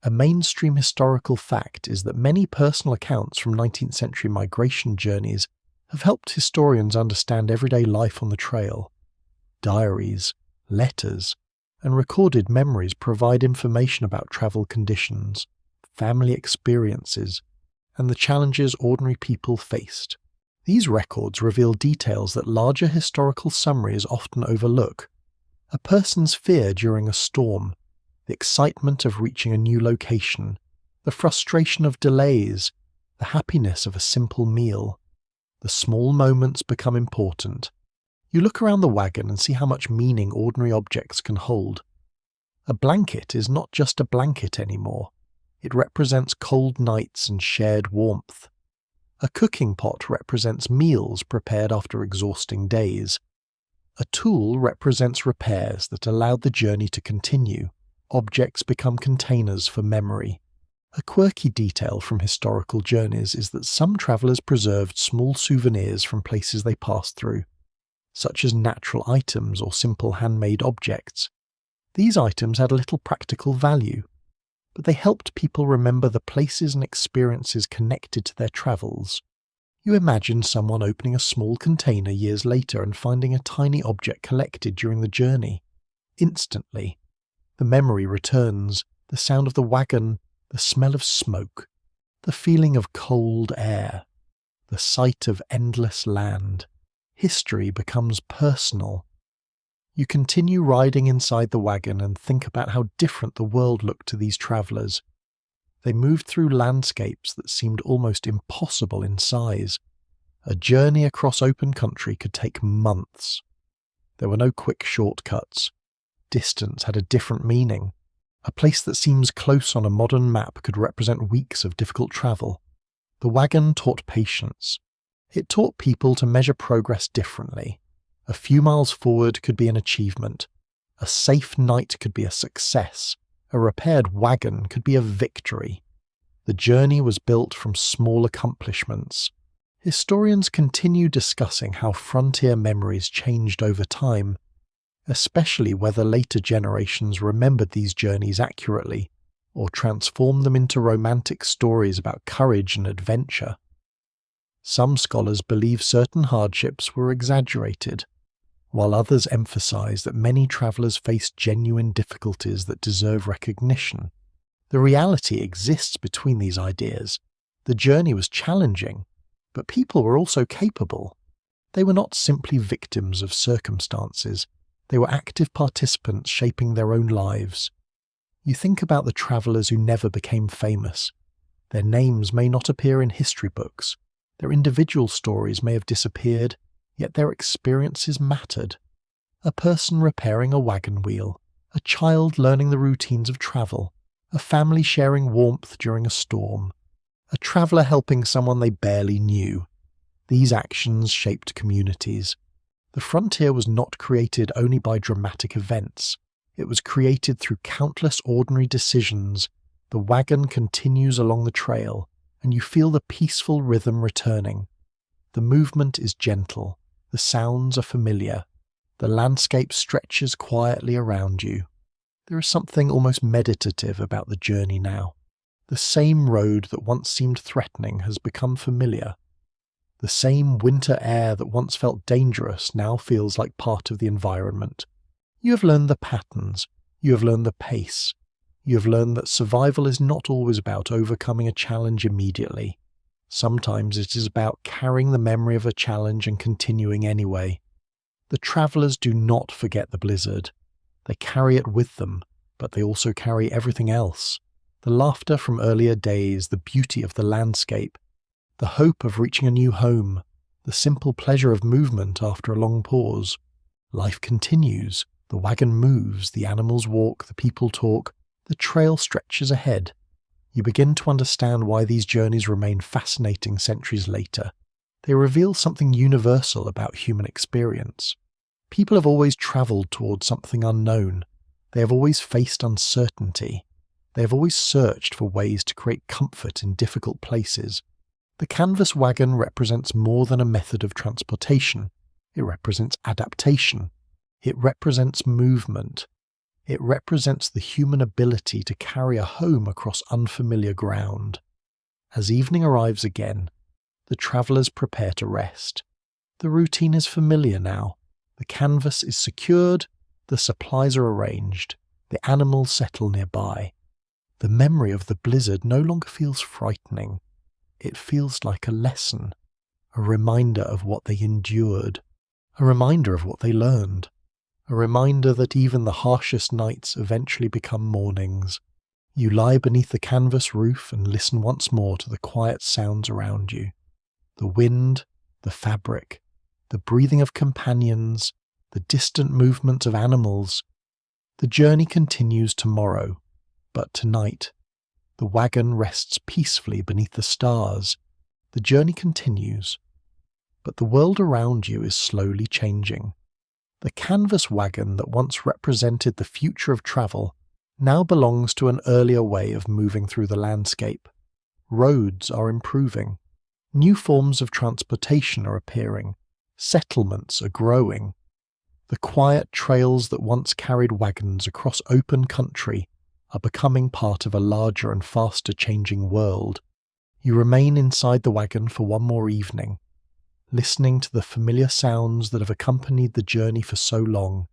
A mainstream historical fact is that many personal accounts from 19th century migration journeys have helped historians understand everyday life on the trail. Diaries, letters, and recorded memories provide information about travel conditions, family experiences, and the challenges ordinary people faced. These records reveal details that larger historical summaries often overlook. A person's fear during a storm, the excitement of reaching a new location, the frustration of delays, the happiness of a simple meal. The small moments become important. You look around the wagon and see how much meaning ordinary objects can hold. A blanket is not just a blanket anymore. It represents cold nights and shared warmth. A cooking pot represents meals prepared after exhausting days. A tool represents repairs that allowed the journey to continue. Objects become containers for memory. A quirky detail from historical journeys is that some travellers preserved small souvenirs from places they passed through, such as natural items or simple handmade objects. These items had little practical value. but they helped people remember the places and experiences connected to their travels. You imagine someone opening a small container years later and finding a tiny object collected during the journey. Instantly, the memory returns, the sound of the wagon, the smell of smoke, the feeling of cold air, the sight of endless land. History becomes personal. You continue riding inside the wagon and think about how different the world looked to these travellers. They moved through landscapes that seemed almost impossible in size. A journey across open country could take months. There were no quick shortcuts. Distance had a different meaning. A place that seems close on a modern map could represent weeks of difficult travel. The wagon taught patience. It taught people to measure progress differently. A few miles forward could be an achievement. A safe night could be a success. A repaired wagon could be a victory. The journey was built from small accomplishments. Historians continue discussing how frontier memories changed over time, especially whether later generations remembered these journeys accurately or transformed them into romantic stories about courage and adventure. Some scholars believe certain hardships were exaggerated, while others emphasize that many travelers faced genuine difficulties that deserve recognition. The reality exists between these ideas. The journey was challenging, but people were also capable. They were not simply victims of circumstances. They were active participants shaping their own lives. You think about the travelers who never became famous. Their names may not appear in history books. Their individual stories may have disappeared, yet their experiences mattered. A person repairing a wagon wheel, a child learning the routines of travel, a family sharing warmth during a storm, a traveller helping someone they barely knew. These actions shaped communities. The frontier was not created only by dramatic events. It was created through countless ordinary decisions. The wagon continues along the trail, and you feel the peaceful rhythm returning. The movement is gentle. The sounds are familiar. The landscape stretches quietly around you. There is something almost meditative about the journey now. The same road that once seemed threatening has become familiar. The same winter air that once felt dangerous now feels like part of the environment. You have learned the patterns. You have learned the pace. You have learned that survival is not always about overcoming a challenge immediately. Sometimes it is about carrying the memory of a challenge and continuing anyway. The travellers do not forget the blizzard. They carry it with them, but they also carry everything else. The laughter from earlier days, the beauty of the landscape, the hope of reaching a new home, the simple pleasure of movement after a long pause. Life continues. The wagon moves, the animals walk, the people talk, the trail stretches ahead. You begin to understand why these journeys remain fascinating centuries later. They reveal something universal about human experience. People have always travelled towards something unknown. They have always faced uncertainty. They have always searched for ways to create comfort in difficult places. The canvas wagon represents more than a method of transportation. It represents adaptation. It represents movement. It represents the human ability to carry a home across unfamiliar ground. As evening arrives again, the travellers prepare to rest. The routine is familiar now. The canvas is secured, the supplies are arranged, the animals settle nearby. The memory of the blizzard no longer feels frightening. It feels like a lesson, a reminder of what they endured, a reminder of what they learned, a reminder that even the harshest nights eventually become mornings. You lie beneath the canvas roof and listen once more to the quiet sounds around you. The wind, the fabric, the breathing of companions, the distant movement of animals. The journey continues tomorrow, but tonight, the wagon rests peacefully beneath the stars. The journey continues, but the world around you is slowly changing. The canvas wagon that once represented the future of travel now belongs to an earlier way of moving through the landscape. Roads are improving. New forms of transportation are appearing. Settlements are growing. The quiet trails that once carried wagons across open country are becoming part of a larger and faster changing world, you remain inside the wagon for one more evening, listening to the familiar sounds that have accompanied the journey for so long,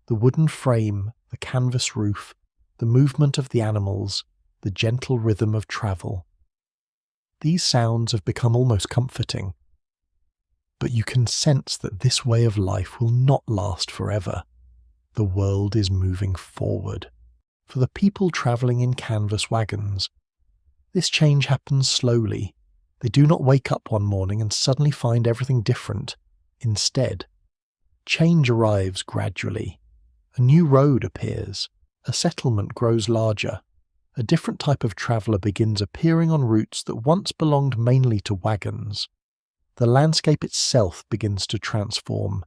the wooden frame, the canvas roof, the movement of the animals, the gentle rhythm of travel. These sounds have become almost comforting, but you can sense that this way of life will not last forever. The world is moving forward. For the people travelling in canvas wagons, this change happens slowly. They do not wake up one morning and suddenly find everything different. Instead, change arrives gradually. A new road appears. A settlement grows larger. A different type of traveller begins appearing on routes that once belonged mainly to wagons. The landscape itself begins to transform.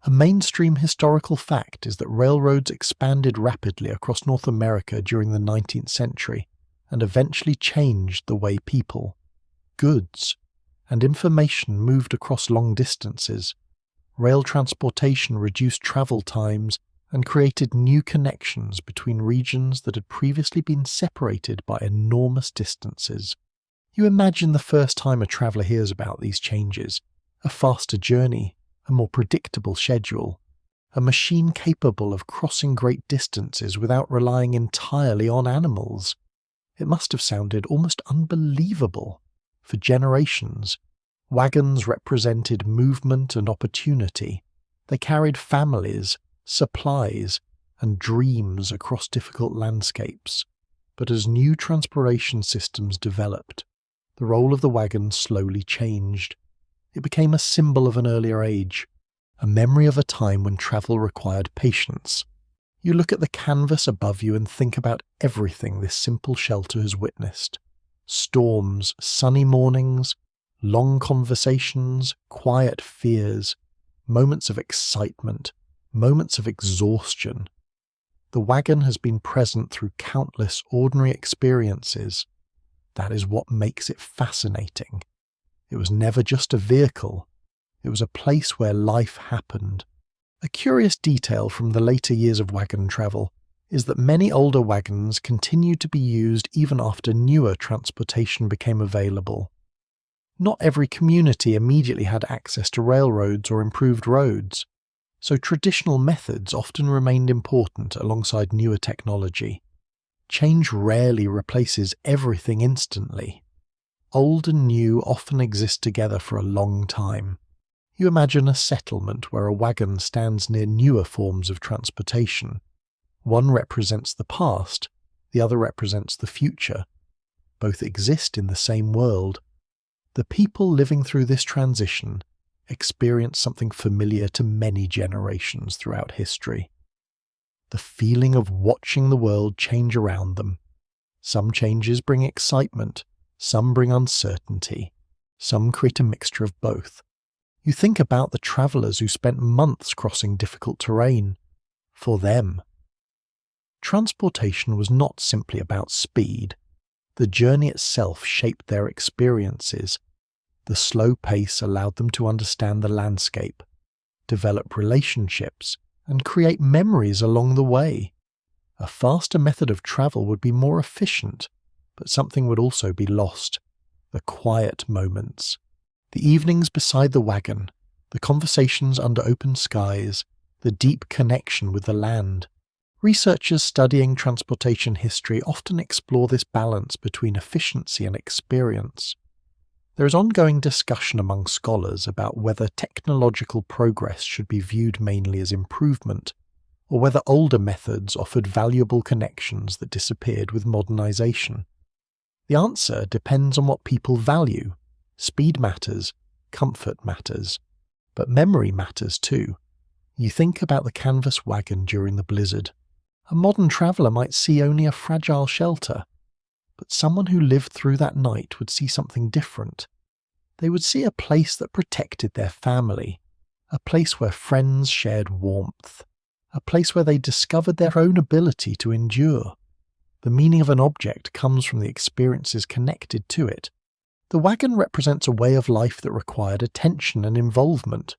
A mainstream historical fact is that railroads expanded rapidly across North America during the 19th century and eventually changed the way people, goods, and information moved across long distances. Rail transportation reduced travel times and created new connections between regions that had previously been separated by enormous distances. You imagine the first time a traveller hears about these changes: a faster journey, a more predictable schedule, a machine capable of crossing great distances without relying entirely on animals. It must have sounded almost unbelievable. For generations, wagons represented movement and opportunity. They carried families, supplies, and dreams across difficult landscapes. But as new transportation systems developed, the role of the wagon slowly changed. It became a symbol of an earlier age, a memory of a time when travel required patience. You look at the canvas above you and think about everything this simple shelter has witnessed. Storms, sunny mornings, long conversations, quiet fears, moments of excitement, moments of exhaustion. The wagon has been present through countless ordinary experiences. That is what makes it fascinating. It was never just a vehicle. It was a place where life happened. A curious detail from the later years of wagon travel is that many older wagons continued to be used even after newer transportation became available. Not every community immediately had access to railroads or improved roads, so traditional methods often remained important alongside newer technology. Change rarely replaces everything instantly. Old and new often exist together for a long time. You imagine a settlement where a wagon stands near newer forms of transportation. One represents the past, the other represents the future. Both exist in the same world. The people living through this transition experience something familiar to many generations throughout history. The feeling of watching the world change around them. Some changes bring excitement, some bring uncertainty, some create a mixture of both. You think about the travellers who spent months crossing difficult terrain. For them, transportation was not simply about speed. The journey itself shaped their experiences. The slow pace allowed them to understand the landscape, develop relationships, and create memories along the way. A faster method of travel would be more efficient, but something would also be lost: the quiet moments. The evenings beside the wagon, the conversations under open skies, the deep connection with the land. Researchers studying transportation history often explore this balance between efficiency and experience. There is ongoing discussion among scholars about whether technological progress should be viewed mainly as improvement, or whether older methods offered valuable connections that disappeared with modernization. The answer depends on what people value. Speed matters, comfort matters, but memory matters too. You think about the canvas wagon during the blizzard. A modern traveller might see only a fragile shelter, but someone who lived through that night would see something different. They would see a place that protected their family, a place where friends shared warmth, a place where they discovered their own ability to endure. The meaning of an object comes from the experiences connected to it. The wagon represents a way of life that required attention and involvement.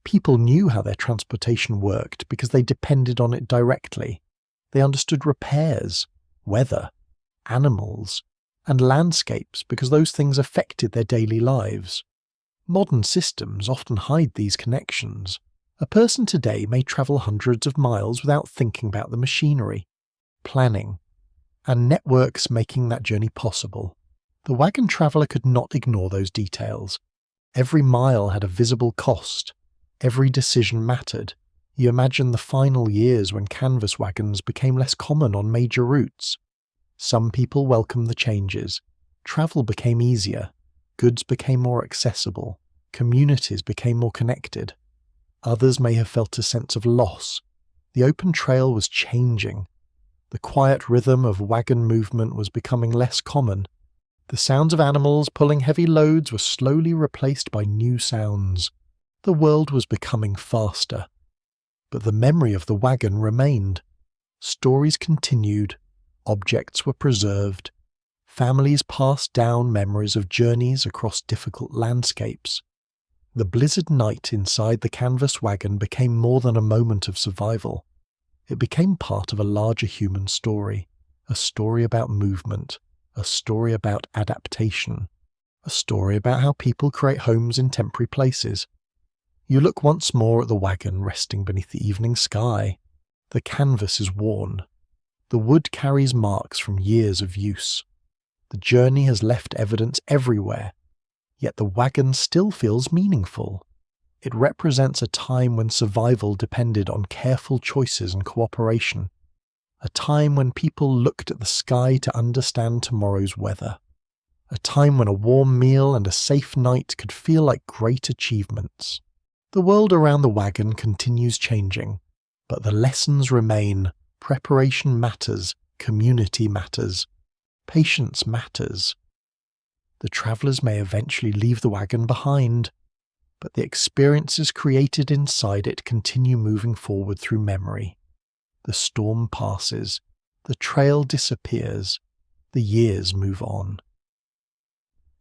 People knew how their transportation worked because they depended on it directly. They understood repairs, weather, animals, and landscapes because those things affected their daily lives. Modern systems often hide these connections. A person today may travel hundreds of miles without thinking about the machinery, planning, and networks making that journey possible. The wagon traveller could not ignore those details. Every mile had a visible cost. Every decision mattered. You imagine the final years when canvas wagons became less common on major routes. Some people welcomed the changes. Travel became easier. Goods became more accessible. Communities became more connected. Others may have felt a sense of loss. The open trail was changing. The quiet rhythm of wagon movement was becoming less common. The sounds of animals pulling heavy loads were slowly replaced by new sounds. The world was becoming faster. But the memory of the wagon remained. Stories continued. Objects were preserved. Families passed down memories of journeys across difficult landscapes. The blizzard night inside the canvas wagon became more than a moment of survival. It became part of a larger human story, a story about movement, a story about adaptation, a story about how people create homes in temporary places. You look once more at the wagon resting beneath the evening sky. The canvas is worn. The wood carries marks from years of use. The journey has left evidence everywhere, yet the wagon still feels meaningful. It represents a time when survival depended on careful choices and cooperation, a time when people looked at the sky to understand tomorrow's weather, a time when a warm meal and a safe night could feel like great achievements. The world around the wagon continues changing, but the lessons remain. Preparation matters, community matters, patience matters. The travellers may eventually leave the wagon behind, but the experiences created inside it continue moving forward through memory. The storm passes, the trail disappears, the years move on.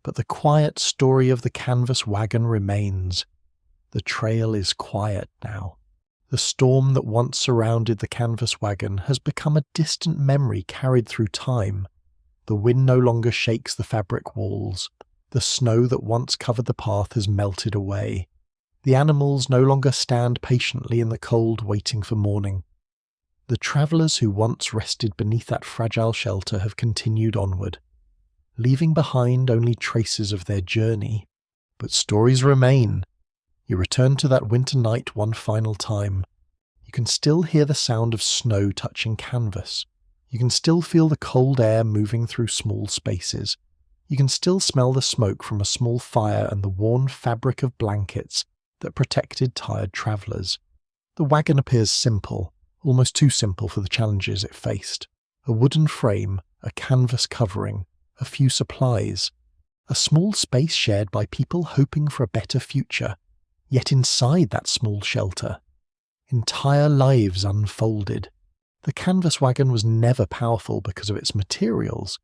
But the quiet story of the canvas wagon remains. The trail is quiet now. The storm that once surrounded the canvas wagon has become a distant memory carried through time. The wind no longer shakes the fabric walls. The snow that once covered the path has melted away. The animals no longer stand patiently in the cold waiting for morning. The travellers who once rested beneath that fragile shelter have continued onward, leaving behind only traces of their journey. But stories remain. You return to that winter night one final time. You can still hear the sound of snow touching canvas. You can still feel the cold air moving through small spaces. You can still smell the smoke from a small fire and the worn fabric of blankets that protected tired travellers. The wagon appears simple, almost too simple for the challenges it faced. A wooden frame, a canvas covering, a few supplies. A small space shared by people hoping for a better future. Yet inside that small shelter, entire lives unfolded. The canvas wagon was never powerful because of its materials.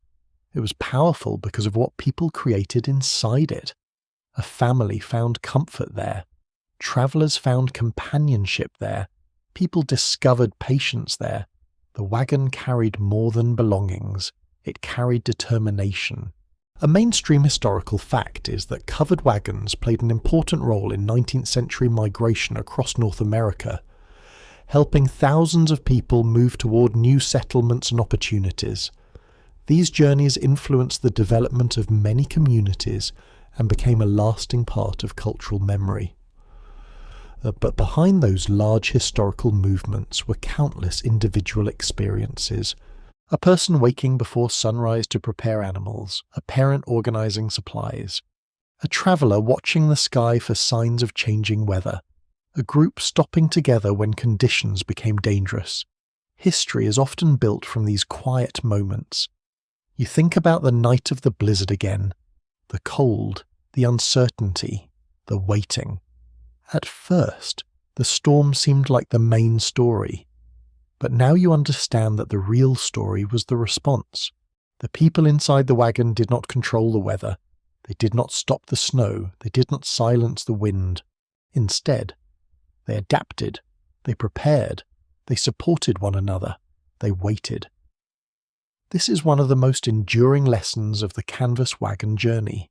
It was powerful because of what people created inside it. A family found comfort there. Travellers found companionship there. People discovered patience there. The wagon carried more than belongings. It carried determination. A mainstream historical fact is that covered wagons played an important role in 19th century migration across North America, helping thousands of people move toward new settlements and opportunities. These journeys influenced the development of many communities and became a lasting part of cultural memory. But behind those large historical movements were countless individual experiences. A person waking before sunrise to prepare animals, a parent organising supplies, a traveller watching the sky for signs of changing weather, a group stopping together when conditions became dangerous. History is often built from these quiet moments. You think about the night of the blizzard again, the cold, the uncertainty, the waiting. At first, the storm seemed like the main story. But now you understand that the real story was the response. The people inside the wagon did not control the weather. They did not stop the snow. They did not silence the wind. Instead, they adapted. They prepared. They supported one another. They waited. This is one of the most enduring lessons of the canvas wagon journey.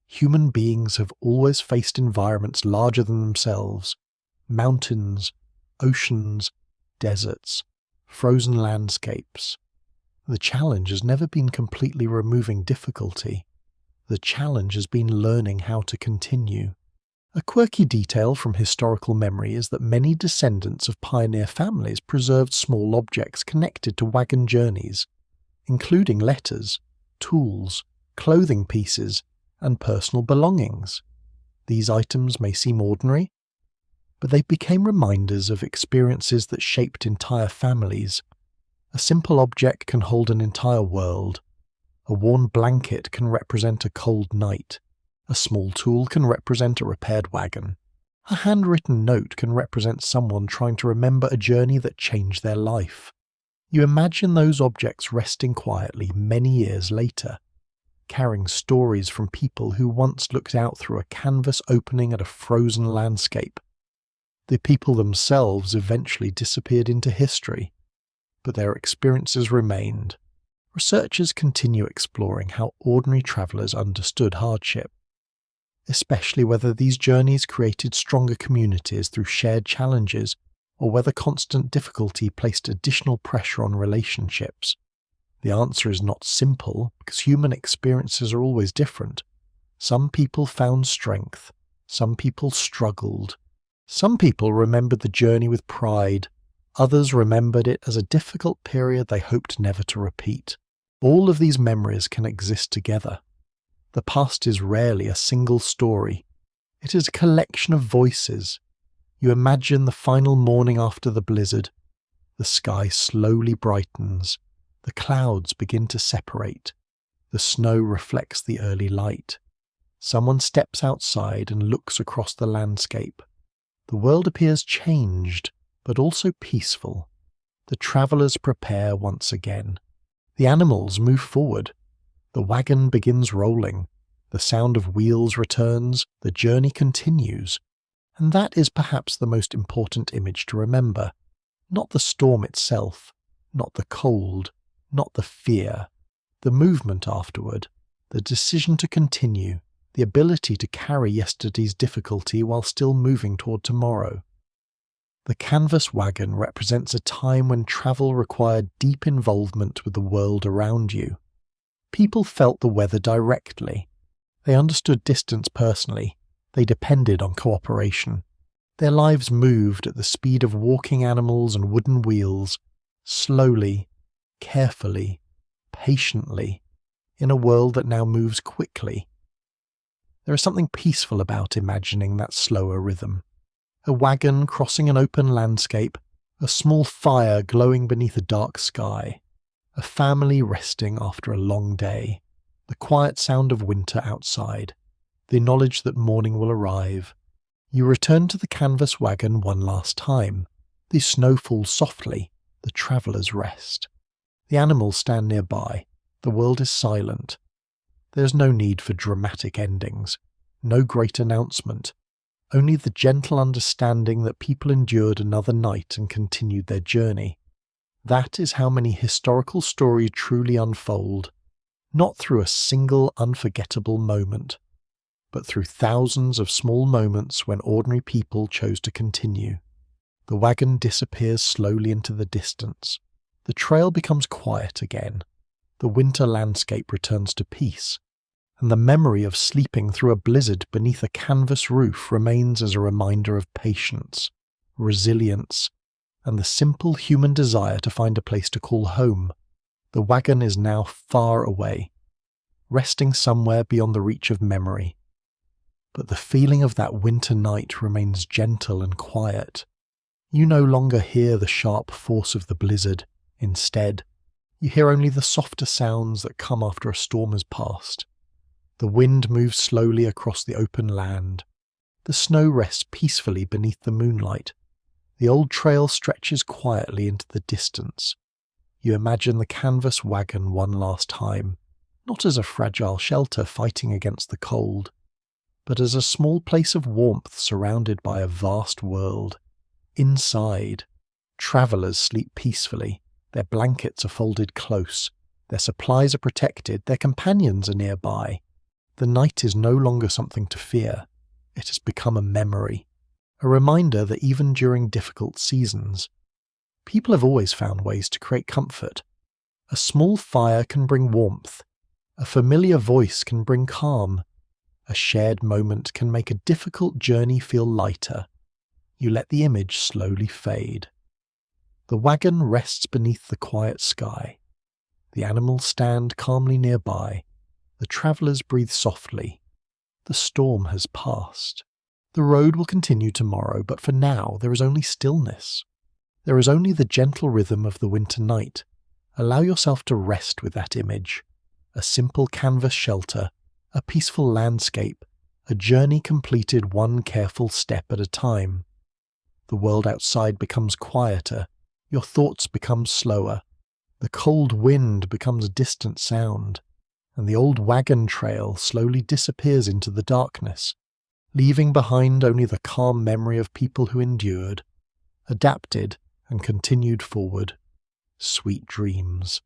Human beings have always faced environments larger than themselves: mountains, oceans, deserts, frozen landscapes. The challenge has never been completely removing difficulty. The challenge has been learning how to continue. A quirky detail from historical memory is that many descendants of pioneer families preserved small objects connected to wagon journeys, including letters, tools, clothing pieces, and personal belongings. These items may seem ordinary, but they became reminders of experiences that shaped entire families. A simple object can hold an entire world. A worn blanket can represent a cold night. A small tool can represent a repaired wagon. A handwritten note can represent someone trying to remember a journey that changed their life. You imagine those objects resting quietly many years later, carrying stories from people who once looked out through a canvas opening at a frozen landscape. The people themselves eventually disappeared into history, but their experiences remained. Researchers continue exploring how ordinary travellers understood hardship, especially whether these journeys created stronger communities through shared challenges, or whether constant difficulty placed additional pressure on relationships. The answer is not simple, because human experiences are always different. Some people found strength, some people struggled. Some people remembered the journey with pride, others remembered it as a difficult period they hoped never to repeat. All of these memories can exist together. The past is rarely a single story. It is a collection of voices. You imagine the final morning after the blizzard. The sky slowly brightens. The clouds begin to separate. The snow reflects the early light. Someone steps outside and looks across the landscape. The world appears changed, but also peaceful. The travellers prepare once again. The animals move forward. The wagon begins rolling. The sound of wheels returns. The journey continues. And that is perhaps the most important image to remember. Not the storm itself, not the cold, not the fear. The movement afterward, the decision to continue, the ability to carry yesterday's difficulty while still moving toward tomorrow. The canvas wagon represents a time when travel required deep involvement with the world around you. People felt the weather directly. They understood distance personally. They depended on cooperation. Their lives moved at the speed of walking animals and wooden wheels, slowly, carefully, patiently, in a world that now moves quickly. There is something peaceful about imagining that slower rhythm. A wagon crossing an open landscape, a small fire glowing beneath a dark sky, a family resting after a long day, the quiet sound of winter outside, the knowledge that morning will arrive. You return to the canvas wagon one last time. The snow falls softly. The travellers rest. The animals stand nearby. The world is silent. There is no need for dramatic endings. No great announcement. Only the gentle understanding that people endured another night and continued their journey. That is how many historical stories truly unfold. Not through a single unforgettable moment, but through thousands of small moments when ordinary people chose to continue. The wagon disappears slowly into the distance. The trail becomes quiet again. The winter landscape returns to peace. And the memory of sleeping through a blizzard beneath a canvas roof remains as a reminder of patience, resilience, and the simple human desire to find a place to call home. The wagon is now far away, resting somewhere beyond the reach of memory. But the feeling of that winter night remains gentle and quiet. You no longer hear the sharp force of the blizzard. Instead, you hear only the softer sounds that come after a storm has passed. The wind moves slowly across the open land. The snow rests peacefully beneath the moonlight. The old trail stretches quietly into the distance. You imagine the canvas wagon one last time, not as a fragile shelter fighting against the cold, but as a small place of warmth surrounded by a vast world. Inside, travellers sleep peacefully. Their blankets are folded close. Their supplies are protected, their companions are nearby. The night is no longer something to fear. It has become a memory, a reminder that even during difficult seasons, people have always found ways to create comfort. A small fire can bring warmth. A familiar voice can bring calm. A shared moment can make a difficult journey feel lighter. You let the image slowly fade. The wagon rests beneath the quiet sky. The animals stand calmly nearby. The travellers breathe softly. The storm has passed. The road will continue tomorrow, but for now there is only stillness. There is only the gentle rhythm of the winter night. Allow yourself to rest with that image. A simple canvas shelter, a peaceful landscape, a journey completed one careful step at a time. The world outside becomes quieter. Your thoughts become slower. The cold wind becomes a distant sound, and the old wagon trail slowly disappears into the darkness, leaving behind only the calm memory of people who endured, adapted, and continued forward. Sweet dreams.